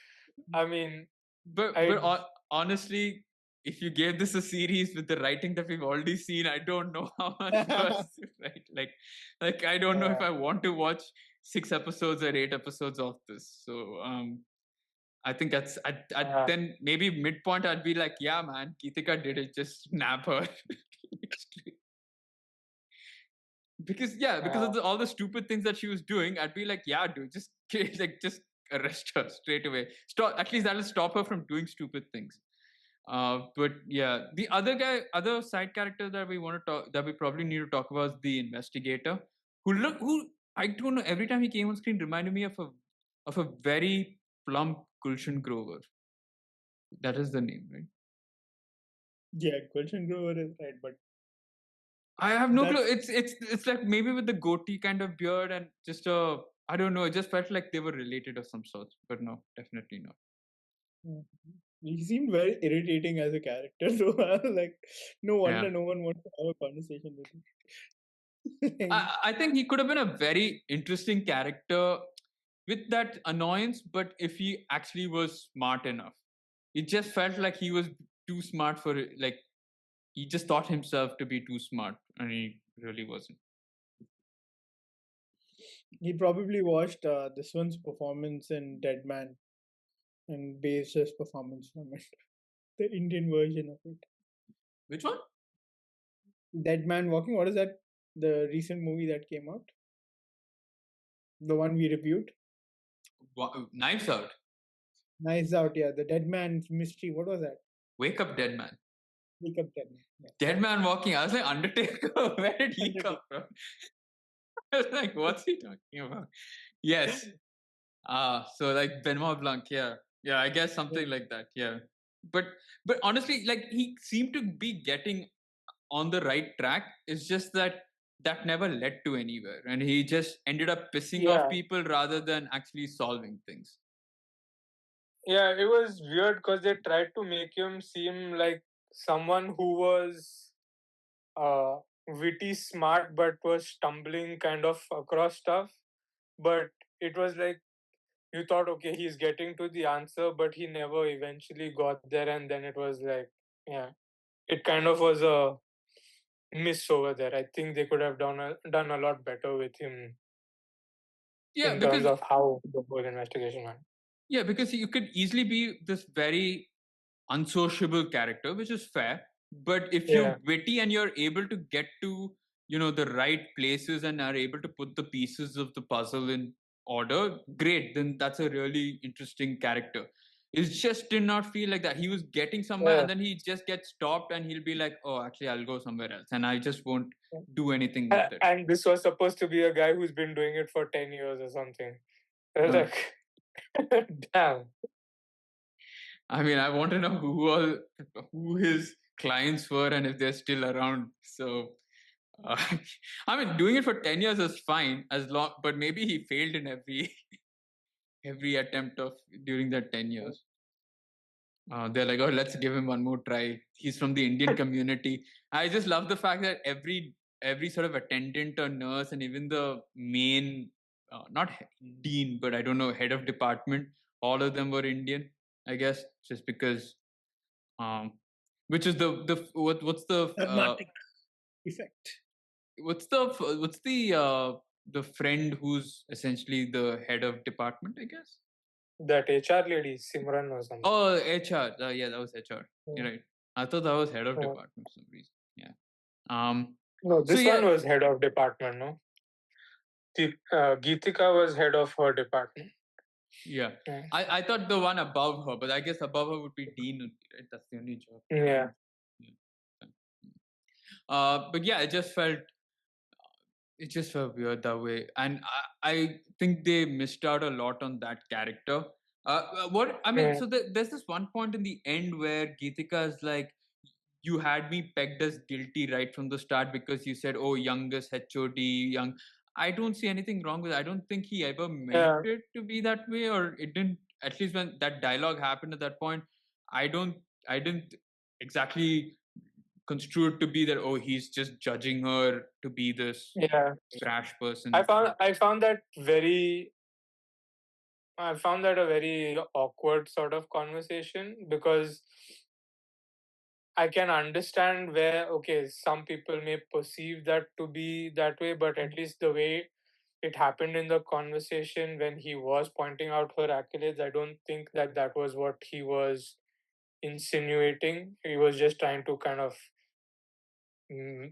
I mean, But I honestly, if you gave this a series with the writing that we've already seen, I don't know how much worse, right? Like I don't know if I want to watch 6 episodes or 8 episodes of this. So I think then maybe midpoint I'd be like, yeah, man, Geetika did it. Just snap her. Because because of all the stupid things that she was doing, I'd be like, yeah, dude, just just arrest her straight away. Stop. At least that'll stop her from doing stupid things. But yeah, the other side character that we want to talk, that we probably need to talk about, is the investigator, who I don't know, every time he came on screen reminded me of a very plump Gulshan Grover. That is the name, right? yeah, Gulshan Grover is right, but I have no clue. It's like maybe with the goatee kind of beard and just I don't know. It just felt like they were related of some sort, but no, definitely not. he seemed very irritating as a character. So I was like, no wonder Yeah. no one wants to have a conversation with him. I think he could have been a very interesting character with that annoyance, but if he actually was smart enough, it just felt like he was too smart for it. Like he just thought himself to be too smart, and he really wasn't. He probably watched this one's performance in Dead Man and based his performance from it. The Indian version of it. Which one? Dead Man Walking. What is that? The recent movie that came out? The one we reviewed? Knives Out. Knives Out, yeah. The Dead Man's Mystery. What was that? Wake Up Dead Man. Wake Up Dead Man. Yeah. Dead Man Walking. I was like, Undertaker. Where did he come from? I was like, what's he talking about? Yes. So like Benoit Blanc, yeah. Yeah, I guess something like that. Yeah. But honestly, like he seemed to be getting on the right track. It's just that that never led to anywhere. And he just ended up pissing off people rather than actually solving things. Yeah, it was weird because they tried to make him seem like someone who was uh, witty, smart, but was stumbling kind of across stuff. But it was like you thought, okay, he's getting to the answer, but he never eventually got there. And then it was like, yeah, it kind of was a miss over there. I think they could have done a lot better with him in terms of how the whole investigation went. Yeah, because you could easily be this very unsociable character, which is fair. But if you're witty and you're able to get to, the right places and are able to put the pieces of the puzzle in order, great. Then that's a really interesting character. It just did not feel like that. He was getting somewhere and then he just gets stopped and he'll be like, oh, actually, I'll go somewhere else. And I just won't do anything with it. And this was supposed to be a guy who's been doing it for 10 years or something. Like, damn. I mean, I want to know who his clients were and if they're still around. So, I mean, doing it for 10 years is fine but maybe he failed in every attempt of during that 10 years. They're like, oh, let's give him one more try. He's from the Indian community. I just love the fact that every sort of attendant or nurse and even the main, not dean, but I don't know, head of department, all of them were Indian. I guess just because, which is what's the effect? What's the friend who's essentially the head of department? I guess that HR lady, Simran or something. Oh, HR. Yeah, that was HR. You're right. I thought that was head of department for some reason. Yeah. No, this one was head of department. No, Geetika was head of her department. Yeah. I thought the one above her, but I guess above her would be dean. Right? That's the only job. Yeah. But yeah, it just felt it just felt weird that way, and I think they missed out a lot on that character. What I mean, Yeah, so there's this one point in the end where Geetika is like, "You had me pegged as guilty right from the start because you said, oh, youngest HOD, young." I don't see anything wrong with it. I don't think he ever meant yeah, it to be that way, or it didn't. At least when that dialogue happened at that point, I don't, I didn't exactly construed to be that, oh, he's just judging her to be this yeah. brash I person. found I found that very I found that a very awkward sort of conversation because I can understand where, okay, some people may perceive that to be that way, but at least the way it happened in the conversation when he was pointing out her accolades, I don't think that that was what he was insinuating. He was just trying to kind of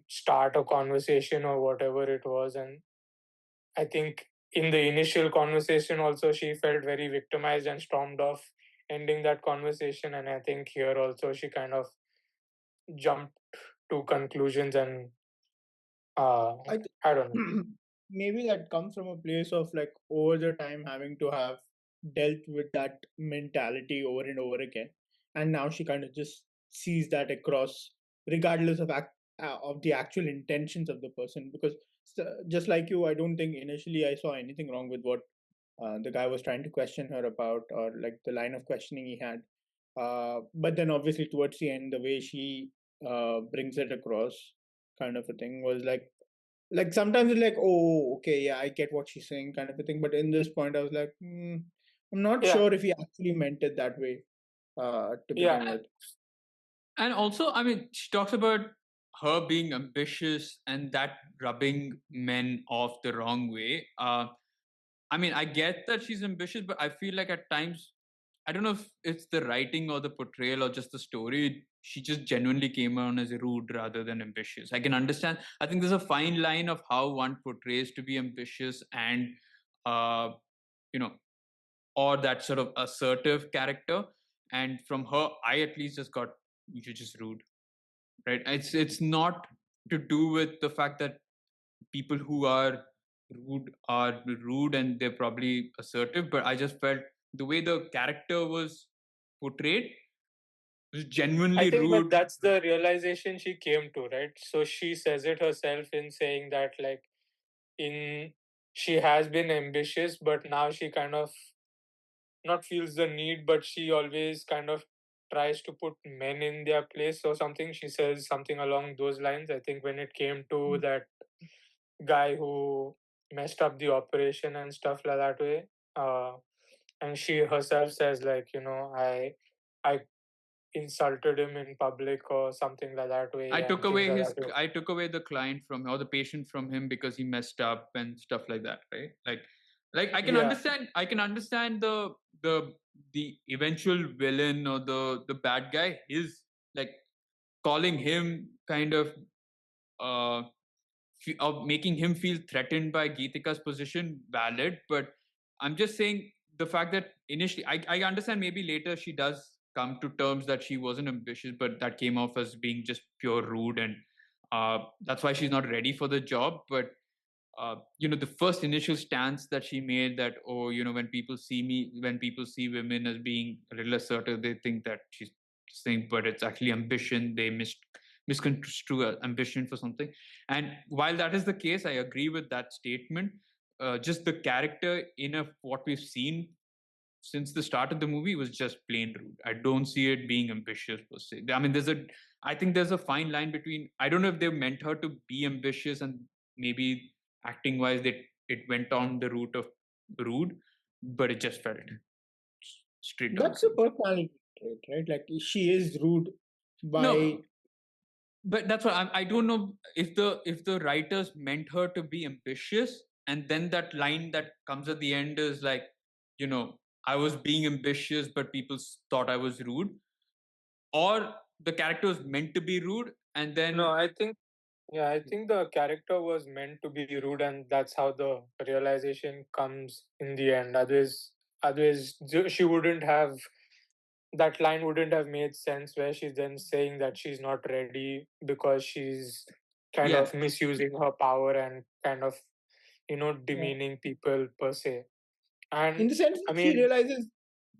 start a conversation or whatever it was. And I think in the initial conversation, also, she felt very victimized and stormed off, ending that conversation. And I think here also, she kind of jumped to conclusions and I I don't know. think maybe that comes from a place of like over the time having to have dealt with that mentality over and over again, and now she kind of just sees that across, regardless of of the actual intentions of the person. Because just like you, I don't think initially I saw anything wrong with what the guy was trying to question her about, or like the line of questioning he had. But then obviously towards the end, the way she brings it across, kind of a thing, was like sometimes it's like, oh, okay, yeah, I get what she's saying, kind of a thing. But in this point, I was like, I'm not Yeah, sure if he actually meant it that way to yeah, begin with. And also, I mean, she talks about her being ambitious and that rubbing men off the wrong way. I mean, I get that she's ambitious, but I feel like at times, I don't know if it's the writing or the portrayal or just the story. She just genuinely came on as rude rather than ambitious. I can understand. I think there's a fine line of how one portrays to be ambitious and, uh, you know, or that sort of assertive character. And from her, I at least just got, you're just rude, right? It's not to do with the fact that people who are rude and they're probably assertive, but I just felt the way the character was portrayed was I genuinely think, but rude. that's the realization she came to, right? So she says it herself in saying that, like, in she has been ambitious, but now she kind of not feels the need, but she always kind of tries to put men in their place or something. She says something along those lines. I think when it came to that guy who messed up the operation and stuff like that way, uh, and she herself says, like, I insulted him in public or something like that way, and things like that way. I took away the client from or the patient from him because he messed up and stuff like that, right? Like Yeah, I can understand the the eventual villain or the bad guy is like calling him kind uh of making him feel threatened by Geetika's position valid, but I'm just saying the fact that initially I understand maybe later she does come to terms that she wasn't ambitious, but that came off as being just pure rude, and that's why she's not ready for the job. But the first initial stance that she made that, oh, when people see women as being a little assertive, they think that she's saying, but it's actually ambition. They misconstrue ambition for something. And while that is the case, I agree with that statement. Just the character in what we've seen since the start of the movie was just plain rude. I don't see it being ambitious per se. I mean, I think there's a fine line between. I don't know if they meant her to be ambitious and maybe acting wise, it went on the route of rude, but it just felt straight on That's a rude. personality trait, right? Like she is rude by. No, but that's what I don't know if the writers meant her to be ambitious, and then that line that comes at the end is like, I was being ambitious, but people thought I was rude, or the character was meant to be rude, and no, then I think the character was meant to be rude, and that's how the realization comes in the end. Otherwise, she wouldn't have that line wouldn't have made sense where she's then saying that she's not ready because she's kind Yeah. of misusing her power and kind of Yeah. demeaning people per se. And In the sense I that she mean, realizes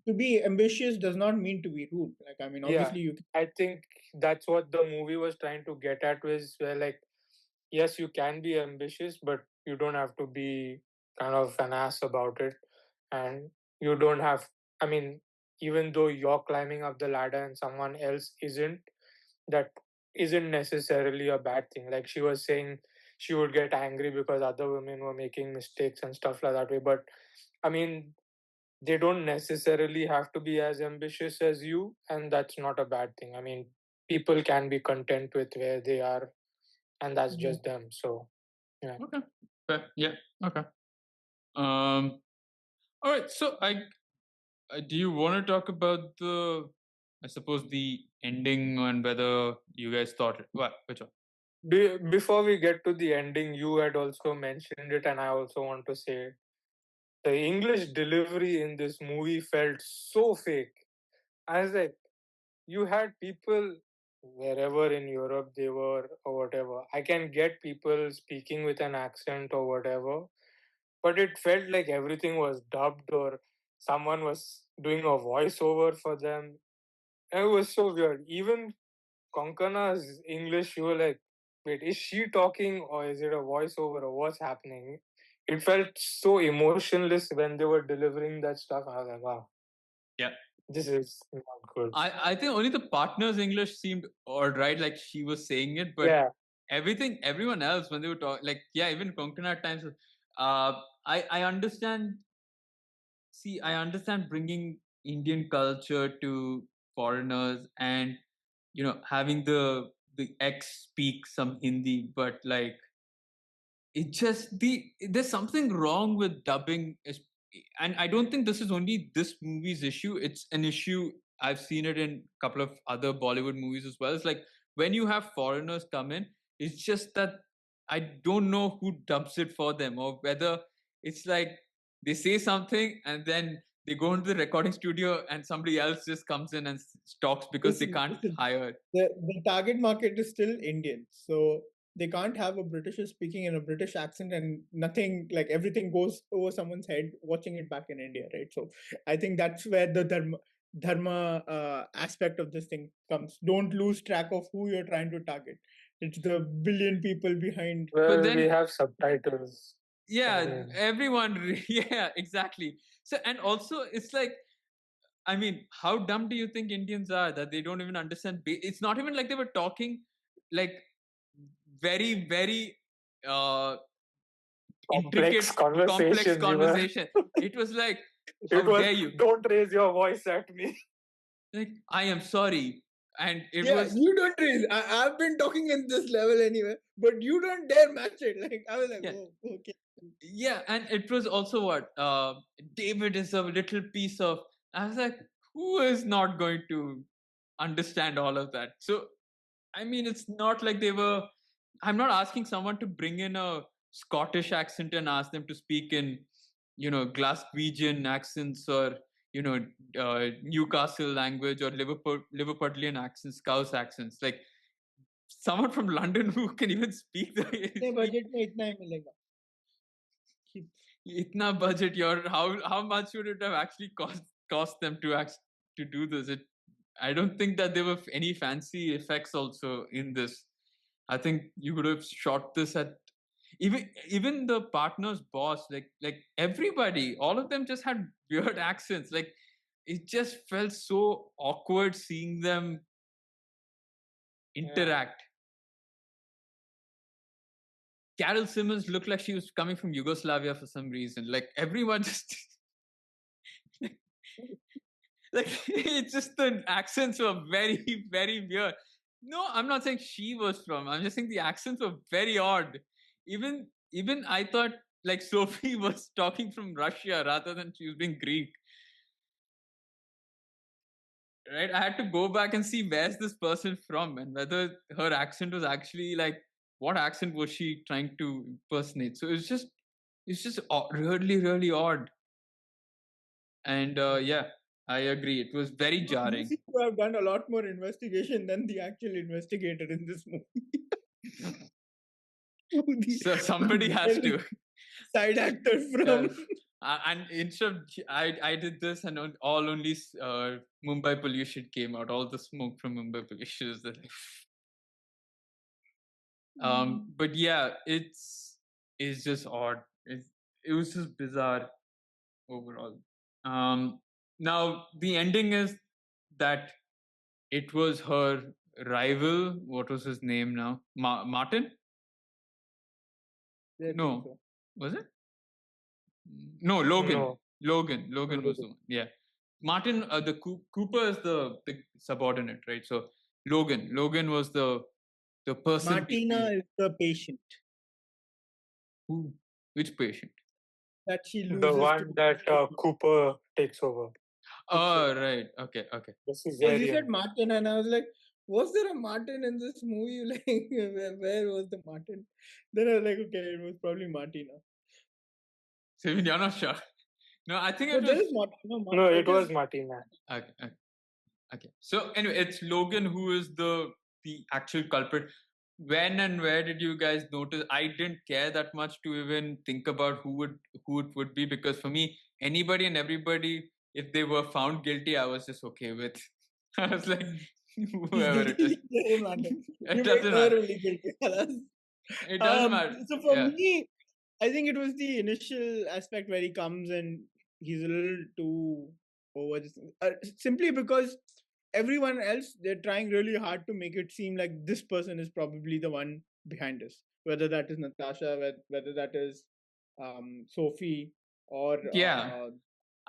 to be ambitious does not mean to be rude. Like, I mean, yeah, obviously you can. I think that's what the movie was trying to get at, was where, like, yes, you can be ambitious, but you don't have to be kind of an ass about it. And you don't have, I mean, even though you're climbing up the ladder and someone else isn't, that isn't necessarily a bad thing. Like she was saying, she would get angry because other women were making mistakes and stuff like that way. But I mean, they don't necessarily have to be as ambitious as you, and that's not a bad thing. I mean, people can be content with where they are, and that's Yeah. just them. So yeah. Okay. Yeah. Okay. Um. All right. So do you want to talk about I suppose the ending and whether you guys thought it? What? Which one? Before we get to the ending, you had also mentioned it, and I also want to say the English delivery in this movie felt so fake. I was like, you had people wherever in Europe they were or whatever. I can get people speaking with an accent or whatever, but it felt like everything was dubbed or someone was doing a voiceover for them. And it was so weird. Even Konkana's English, you were like, wait, is she talking or is it a voiceover or what's happening? It felt so emotionless when they were delivering that stuff. I was like, wow, Yeah. this is not good. I think only the partner's English seemed all right, like she was saying it, but Yeah, everyone else when they were talking, like yeah, even Konkana at times. I understand. See, I understand bringing Indian culture to foreigners and having the ex speak some Hindi, but like it just there's something wrong with dubbing and I don't think this is only this movie's issue. It's an issue I've seen it in a couple of other Bollywood movies as well. It's like when you have foreigners come in, it's just that I don't know who dubs it for them, or whether it's like they say something and then they go into the recording studio and somebody else just comes in and talks because they can't Listen, hire. the target market is still Indian, so they can't have a Britisher speaking in a British accent and nothing, like everything goes over someone's head watching it back in India, right? So I think that's where the dharma aspect of this thing comes. Don't lose track of who you're trying to target. It's the billion people behind. But well, we then have subtitles. I yeah, mean, everyone yeah, exactly. So and also it's like, I mean, how dumb do you think Indians are that they don't even understand it's not even like they were talking like very uh complex intricate complex conversations even. conversation. It was like, how It was, dare you, don't raise your voice at me. like I am sorry, and it Yeah, was you don't raise. I've been talking in this level anyway, but you don't dare match it. Like I was like, yeah. oh, okay. Yeah, and it was also what David is a little piece of. I was like, who is not going to understand all of that? So I mean, it's not like they were. I'm not asking someone to bring in a Scottish accent and ask them to speak in, Glaswegian accents, or Newcastle language, or Liverpudlian accents, Scouse accents. Like someone from London who can even speak the इतने speak budget में इतना ही मिलेगा. itna budget. Your how much would it have actually cost them to do this? I don't think that there were any fancy effects also in this. I think you could have shot this at even the partner's boss, like everybody, all of them just had weird accents. Like it just felt so awkward seeing them Yeah. interact. Carol Simmons looked like she was coming from Yugoslavia for some reason. Like everyone just like it's just the accents were very very weird. No, I'm not saying she was from, I'm just saying the accents were very odd. Even I thought like Sophie was talking from Russia rather than she was being Greek, right? I had to go back and see where's this person from and whether her accent was actually like, what accent was she trying to impersonate. So it's just really really odd. And yeah, I agree, it was very You jarring. seem to have done a lot more investigation than the actual investigator in this movie. So somebody has to. Side actor from. And instead of, I did this, and only Mumbai pollution came out. All the smoke from Mumbai pollution is like, but yeah, it's just odd. It was just bizarre overall. Now the ending is that it was her rival. What was his name now? Martin? I think No, so. was it? No, Logan. No. Logan was the one. Yeah, Martin. The Cooper is the subordinate, right? So Logan was the person. Martina is the patient Who? Which patient? that she The loses to. one that Cooper takes over. Oh, right. Okay. The Because you said cesarean. Martin, and I was like, was there a Martin in this movie? Like, where was the Martin? Then I was like, okay, it was probably Martina. So you're not sure? No, I think No, it there was. is Martina. No, it was is Martina. Okay. Okay. So anyway, it's Logan who is the actual culprit. When and where did you guys notice? I didn't care that much to even think about who it would be, because for me, anybody and everybody, if they were found guilty, I was just okay with. I was like, He's whoever it is, guilty. It doesn't matter. it You make doesn't her matter. only guilty. Alas. It doesn't matter. So for Yeah. me, I think it was the initial aspect where he comes and he's a little too over this, simply because everyone else, they're trying really hard to make it seem like this person is probably the one behind this, whether that is Natasha, whether that is Sophie, or Yeah.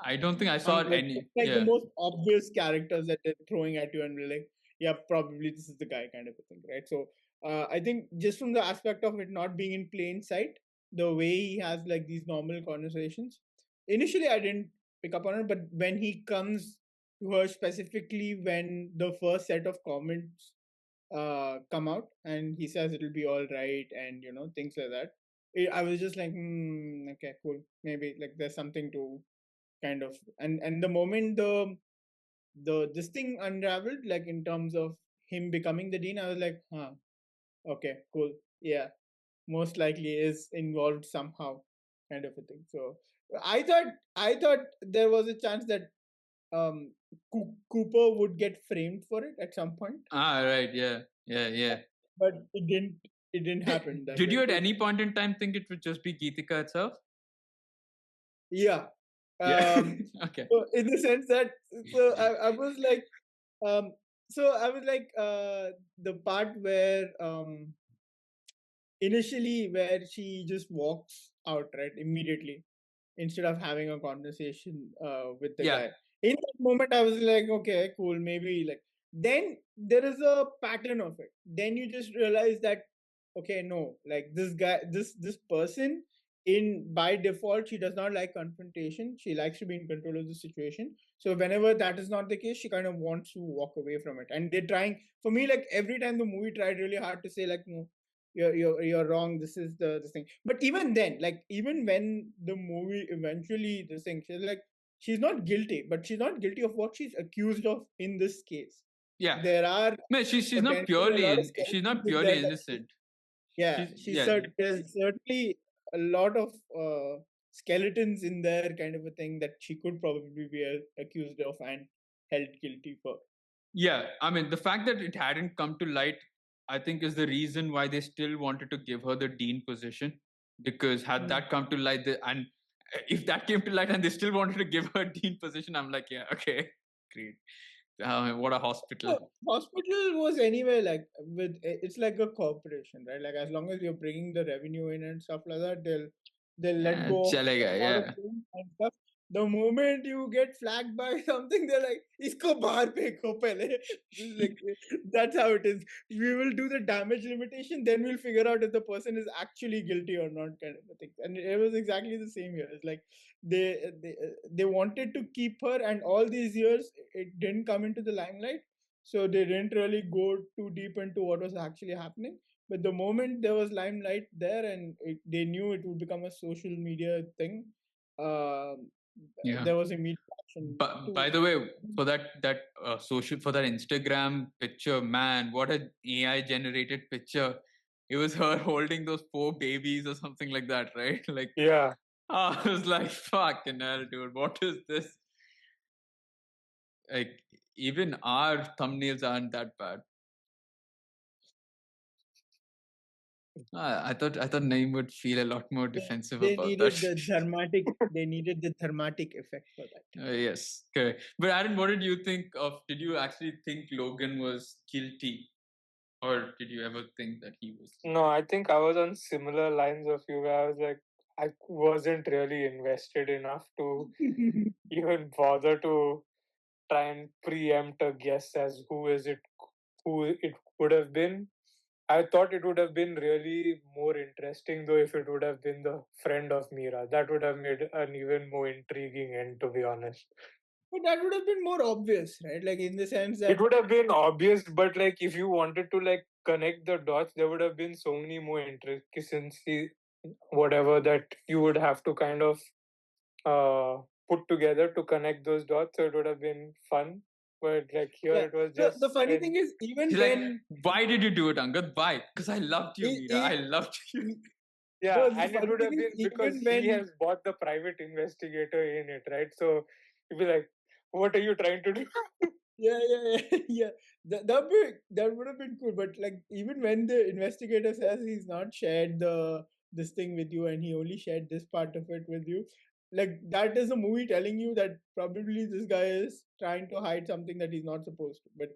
I don't think I saw like any. it's like the Yeah. most obvious characters that they're throwing at you, and we're like, yeah, probably this is the guy, kind of a thing, right? So I think just from the aspect of it not being in plain sight, the way he has like these normal conversations, initially I didn't pick up on it, but when he comes to her specifically when the first set of comments come out and he says it'll be all right, and things like that, I was just like, okay, cool, maybe like there's something to kind of. And the moment the this thing unraveled, like in terms of him becoming the dean, I was like, okay, cool, yeah, most likely is involved somehow, kind of a thing. So I thought there was a chance that um Cooper would get framed for it at some point, Right. Yeah. but it didn't happen that Did way. you at any point in time think it would just be Geetika itself? Yeah. Yeah. Okay. So in the sense that, so I was like, so I was like, the part where initially where she just walks out right immediately instead of having a conversation with the Yeah. guy. In that moment, I was like, okay, cool, maybe like. Then there is a pattern of it. Then you just realize that, okay, no, like this guy, this person, in by default, she does not like confrontation. She likes to be in control of the situation. So whenever that is not the case, she kind of wants to walk away from it. And they're trying. For me, like every time the movie tried really hard to say, like, no, you're wrong, this is the thing. But even then, like even when the movie eventually this thing, she's like, she's not guilty, but she's not guilty of what she's accused of in this case. Yeah. There are No, she's not potentially a lot of she's skeletons not in there purely that innocent. yeah, Yeah. there's certainly a lot of skeletons in there, kind of a thing, that she could probably be accused of and held guilty for. Yeah. I mean, the fact that it hadn't come to light, I think, is the reason why they still wanted to give her the dean position. Because had that come to light, and if that came to light and they still wanted to give her dean position, I'm like, yeah, okay, great. What a hospital. So, hospital was anyway like with it's like a corporation, right? Like as long as you're bringing the revenue in and stuff like that, they'll let go of Chalega, a lot of yeah. things and stuff. The moment you get flagged by something, they're like, "Isko bahar pheko pehle." Like that's how it is. We will do the damage limitation, then we'll figure out if the person is actually guilty or not, kind of a thing. And it was exactly the same here. It's like they wanted to keep her, and all these years it didn't come into the limelight, so they didn't really go too deep into what was actually happening. But the moment there was limelight there, and they knew it would become a social media thing, uh, Yeah. there was immediate action. But by the way, for that social, for that Instagram picture, man, what an AI generated picture. it was her holding those 4 babies or something like that, right? Like, Yeah. I was like, fucking hell, dude, what is this? Like, even our thumbnails aren't that bad. I thought Naeem would feel a lot more defensive They about that. needed the dramatic. They needed the dramatic effect for that. Yes, correct. But Aaron, what did you think of? Did you actually think Logan was guilty, or did you ever think that he was? No, I think I was on similar lines of you. Where I was like, I wasn't really invested enough to even bother to try and preempt a guess as who it would have been. I thought it would have been really more interesting though if it would have been the friend of Mira. That would have made an even more intriguing end, to be honest. But that would have been more obvious, right? Like in the sense that It would have been obvious, but like if you wanted to like connect the dots, there would have been so many more intricacies, whatever, that you would have to kind of put together to connect those dots. So it would have been fun. But like here, yeah. it was The just funny thing is, even He's like, when why did you do it, Angad? Why? Because I loved you, it, Mira. I it, loved you. yeah, no, the and it funny would thing have is, been because even he when has bought the private investigator in it, right? So you'd be like, what are you trying to do? yeah, yeah. That would have been cool. But like even when the investigator says he's not shared the this thing with you and he only shared this part of it with you, like that is a movie telling you that probably this guy is trying to hide something that he's not supposed to. But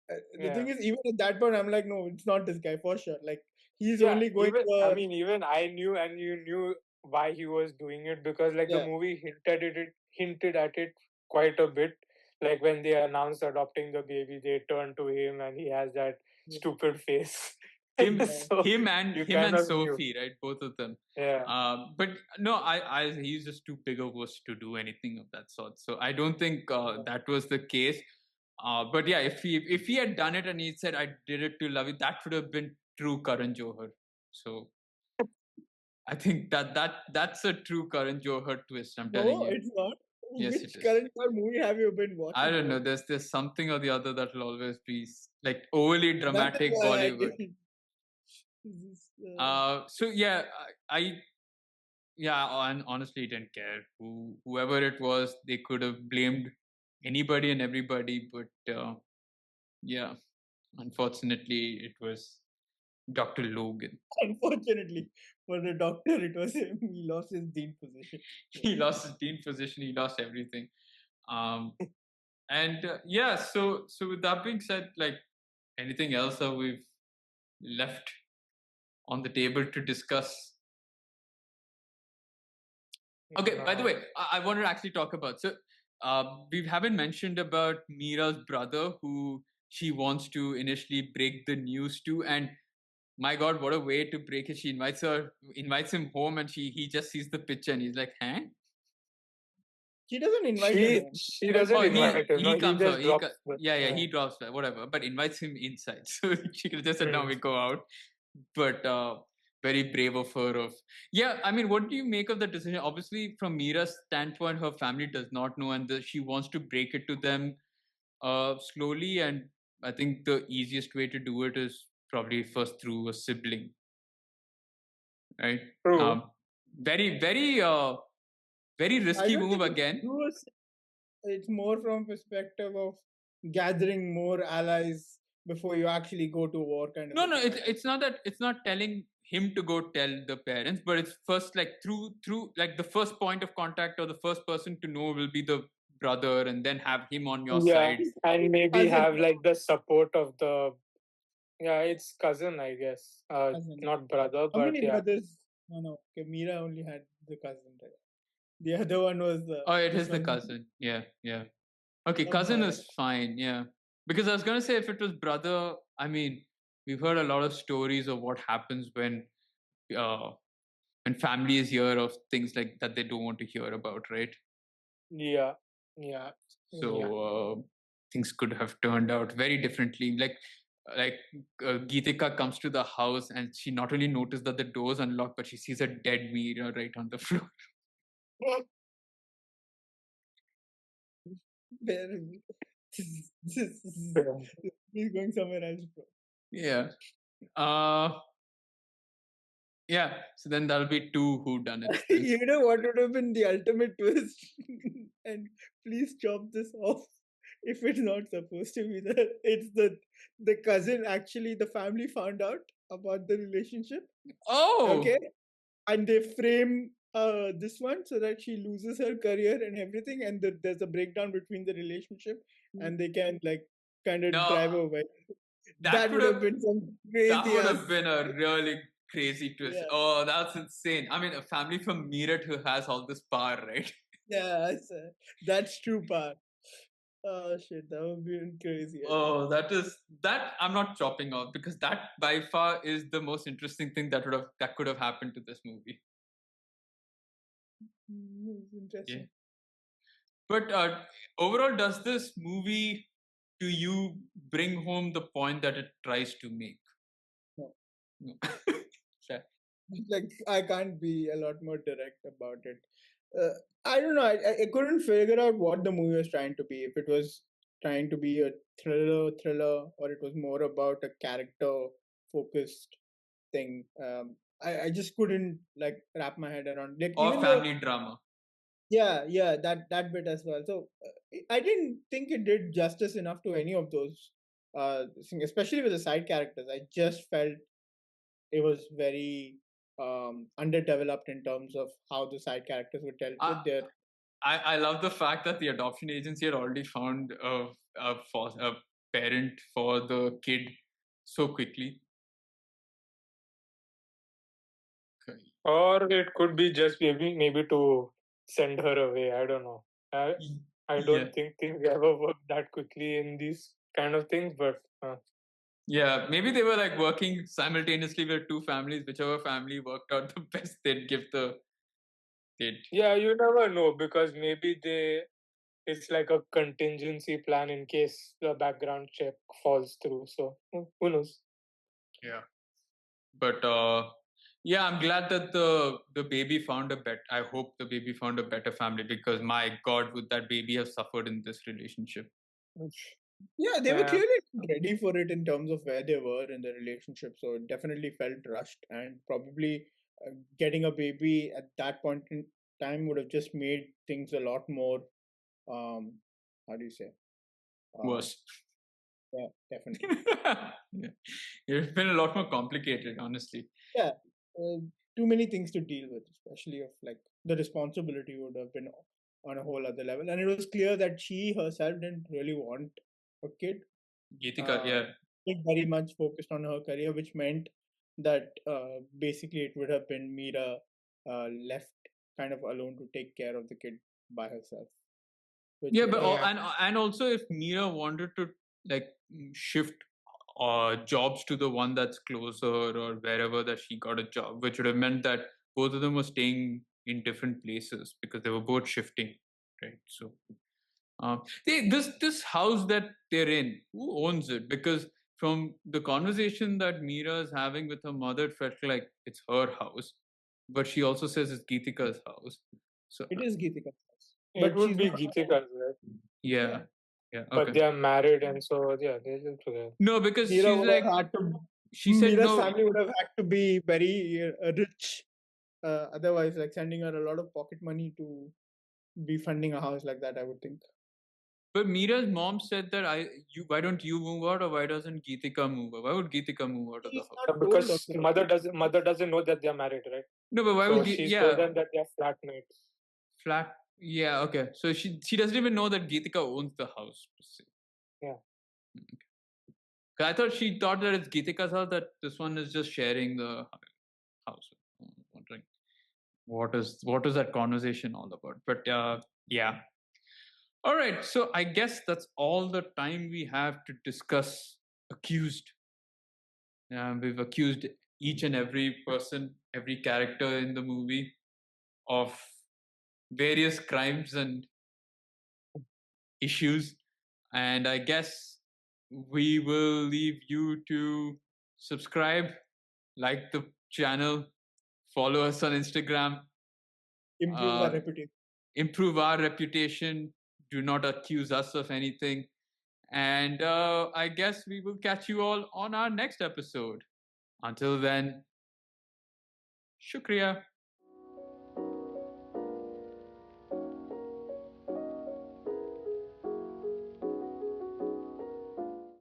the Yeah. thing is, even at that point, I'm like, no, it's not this guy for sure. Like he's Yeah, only going even I to. mean, even I knew and you knew why he was doing it because like the Yeah. movie hinted at it quite a bit. Like when they announced adopting the baby, they turn to him and he has that Yeah. stupid face. him Yeah. So him and you him kind and of knew. Sophie, right? Both of them. Yeah. But no, I he's just too big a wuss to do anything of that sort. So I don't think that was the case. But yeah, if he had done it and he said I did it to love you, that would have been true Karan Johar. So I think that's a true Karan Johar twist. I'm telling No, you. it's not. Yes, it Which is. current movie have you been I watching? don't know. There's something or the other that will always be like overly That is dramatic why I Bollywood. didn't. This, So yeah, I yeah, and honestly didn't care whoever it was. They could have blamed anybody and everybody, but yeah, unfortunately, it was Dr. Logan. unfortunately for the doctor, it was him. He lost his dean position. He lost his dean position. He lost everything. Um, and yeah, so with that being said, like anything else that we've left on the table to discuss. Okay, by the No. way, I wanted to actually talk about. So, we haven't mentioned about Mira's brother, who she wants to initially break the news to, and my God, what a way to break it! She invites him home, and he just sees the picture, and he's like, "Huh?" She doesn't invite him She home. she Like doesn't Oh, invite him. No, he he comes just out. drops. But Yeah, yeah, yeah. he drops by, whatever, but invites him inside. So she could have just said, "No, Hmm. we go out." But very brave of her. Of yeah, I mean, what do you make of the decision? Obviously, from Mira's standpoint, her family does not know, and she wants to break it to them slowly. And I think the easiest way to do it is probably first through a sibling, right? True. Um, very I risky don't move think again. it's more from perspective of gathering more allies before you actually go to war, kind of No, a no, thing. it's not that, it's not telling him to go tell the parents, but it's first like through like the first point of contact or the first person to know will be the brother, and then have him on your Yeah, side. and maybe Cousin, have like the support of the it's cousin, I guess. cousin. Not brother, How but many yeah. brothers? No, no. Okay, Mira only had the cousin, right? The other one was Oh, it this is the one. cousin. Yeah, yeah. Okay, Some cousin is fine. Yeah, because I was gonna say if it was brother, I mean, we've heard a lot of stories of what happens uh, when families hear of things like that they don't want to hear about, right? Yeah, yeah, So yeah. things could have turned out very differently. Like Geetika comes to the house and she not only noticed that the door's unlocked, but she sees a dead Mira right on the floor. where this, Yeah. he's going somewhere else, bro. Yeah. Uh, Yeah, so then that'll be two whodunits. You know what would have been the ultimate twist? And please chop this off if it's not supposed to be there. It's the cousin, actually the family found out about the relationship. Oh, Okay. And they frame this one so that she loses her career and everything, and there's a breakdown between the relationship, and they can like kind of no, drive away. that That would would have have been some that crazy would ass. have been a really crazy twist. Yeah, Oh, that's insane. I mean, a family from Meerut who has all this power, right? yeah, that's true part. Oh shit, that would be crazy. I think. Oh, that I'm not chopping off because that by far is the most interesting thing that could have happened to this movie. It's Yeah. interesting. But overall, does this movie to you bring home the point that it tries to make? No. No. Fair. Like I can't be a lot more direct about it. I don't know. I couldn't figure out what the movie was trying to be. If it was trying to be a thriller, or it was more about a character focused thing. I just couldn't like wrap my head around. Like Or even though family drama. yeah, that bit as well. So I didn't think it did justice enough to any of those things, especially with the side characters. I just felt it was very underdeveloped in terms of how the side characters were dealt I, with their. I love the fact that the adoption agency had already found a parent for the kid so quickly. Okay. Or it could be just maybe to send her away. I don't know. I Yeah. don't think things ever work that quickly in these kind of things, but Yeah, maybe they were like working simultaneously with two families. Whichever family worked out the best, they'd give the kid. yeah, you never know because maybe it's like a contingency plan in case the background check falls through. So who knows? Yeah. But yeah, I'm glad that the baby found a bet. I hope the baby found a better family because my God, would that baby have suffered in this relationship? Yeah, they were Yeah. clearly not ready for it in terms of where they were in the relationship, so it definitely felt rushed, and probably getting a baby at that point in time would have just made things a lot more. How do you say? Uh, Worse. yeah, definitely. Yeah. It's been a lot more complicated, honestly. Yeah, too many things to deal with, especially of like the responsibility would have been on a whole other level, and it was clear that she herself didn't really want a kid. Geetika, Uh, yeah. it very much focused on her career, which meant that basically it would have been Mira left kind of alone to take care of the kid by herself, which Yeah, would but have. Yeah. and also if Mira wanted to like shift jobs to the one that's closer or wherever that she got a job, which would have meant that both of them were staying in different places because they were both shifting, right? So this house that they're in, who owns it? Because from the conversation that Mira is having with her mother, it felt like it's her house, but she also says it's Geetika's house. So It is Geetika's house, It but would she's be not. Geetika's, right? yeah, Yeah, yeah, But okay. they are married and so yeah, they live together. No, because Mira she's would like have had to. she said Mira's no. family would have had to be very rich, otherwise, like sending her a lot of pocket money to be funding a house like that. I would think. But Mira's mom said that why don't you move out or why doesn't Geetika move out? Why would Geetika move out of the She's house? not told Because also. mother doesn't know that they are married, right? No, but why So would she's told yeah, them that they are flatmates. flat yeah, okay. So she doesn't even know that Geetika owns the house. Yeah. 'Cause I thought she thought that it's Geetika's house, that this one is just sharing the house. I'm wondering what is that conversation all about? But yeah. All right. So I guess that's all the time we have to discuss accused. We've accused each and every person, every character in the movie of various crimes and issues. And I guess we will leave you to subscribe, like the channel, follow us on Instagram, Improve our uh, reputation. improve our reputation, do not accuse us of anything. And I guess we will catch you all on our next episode. Until then, Shukriya.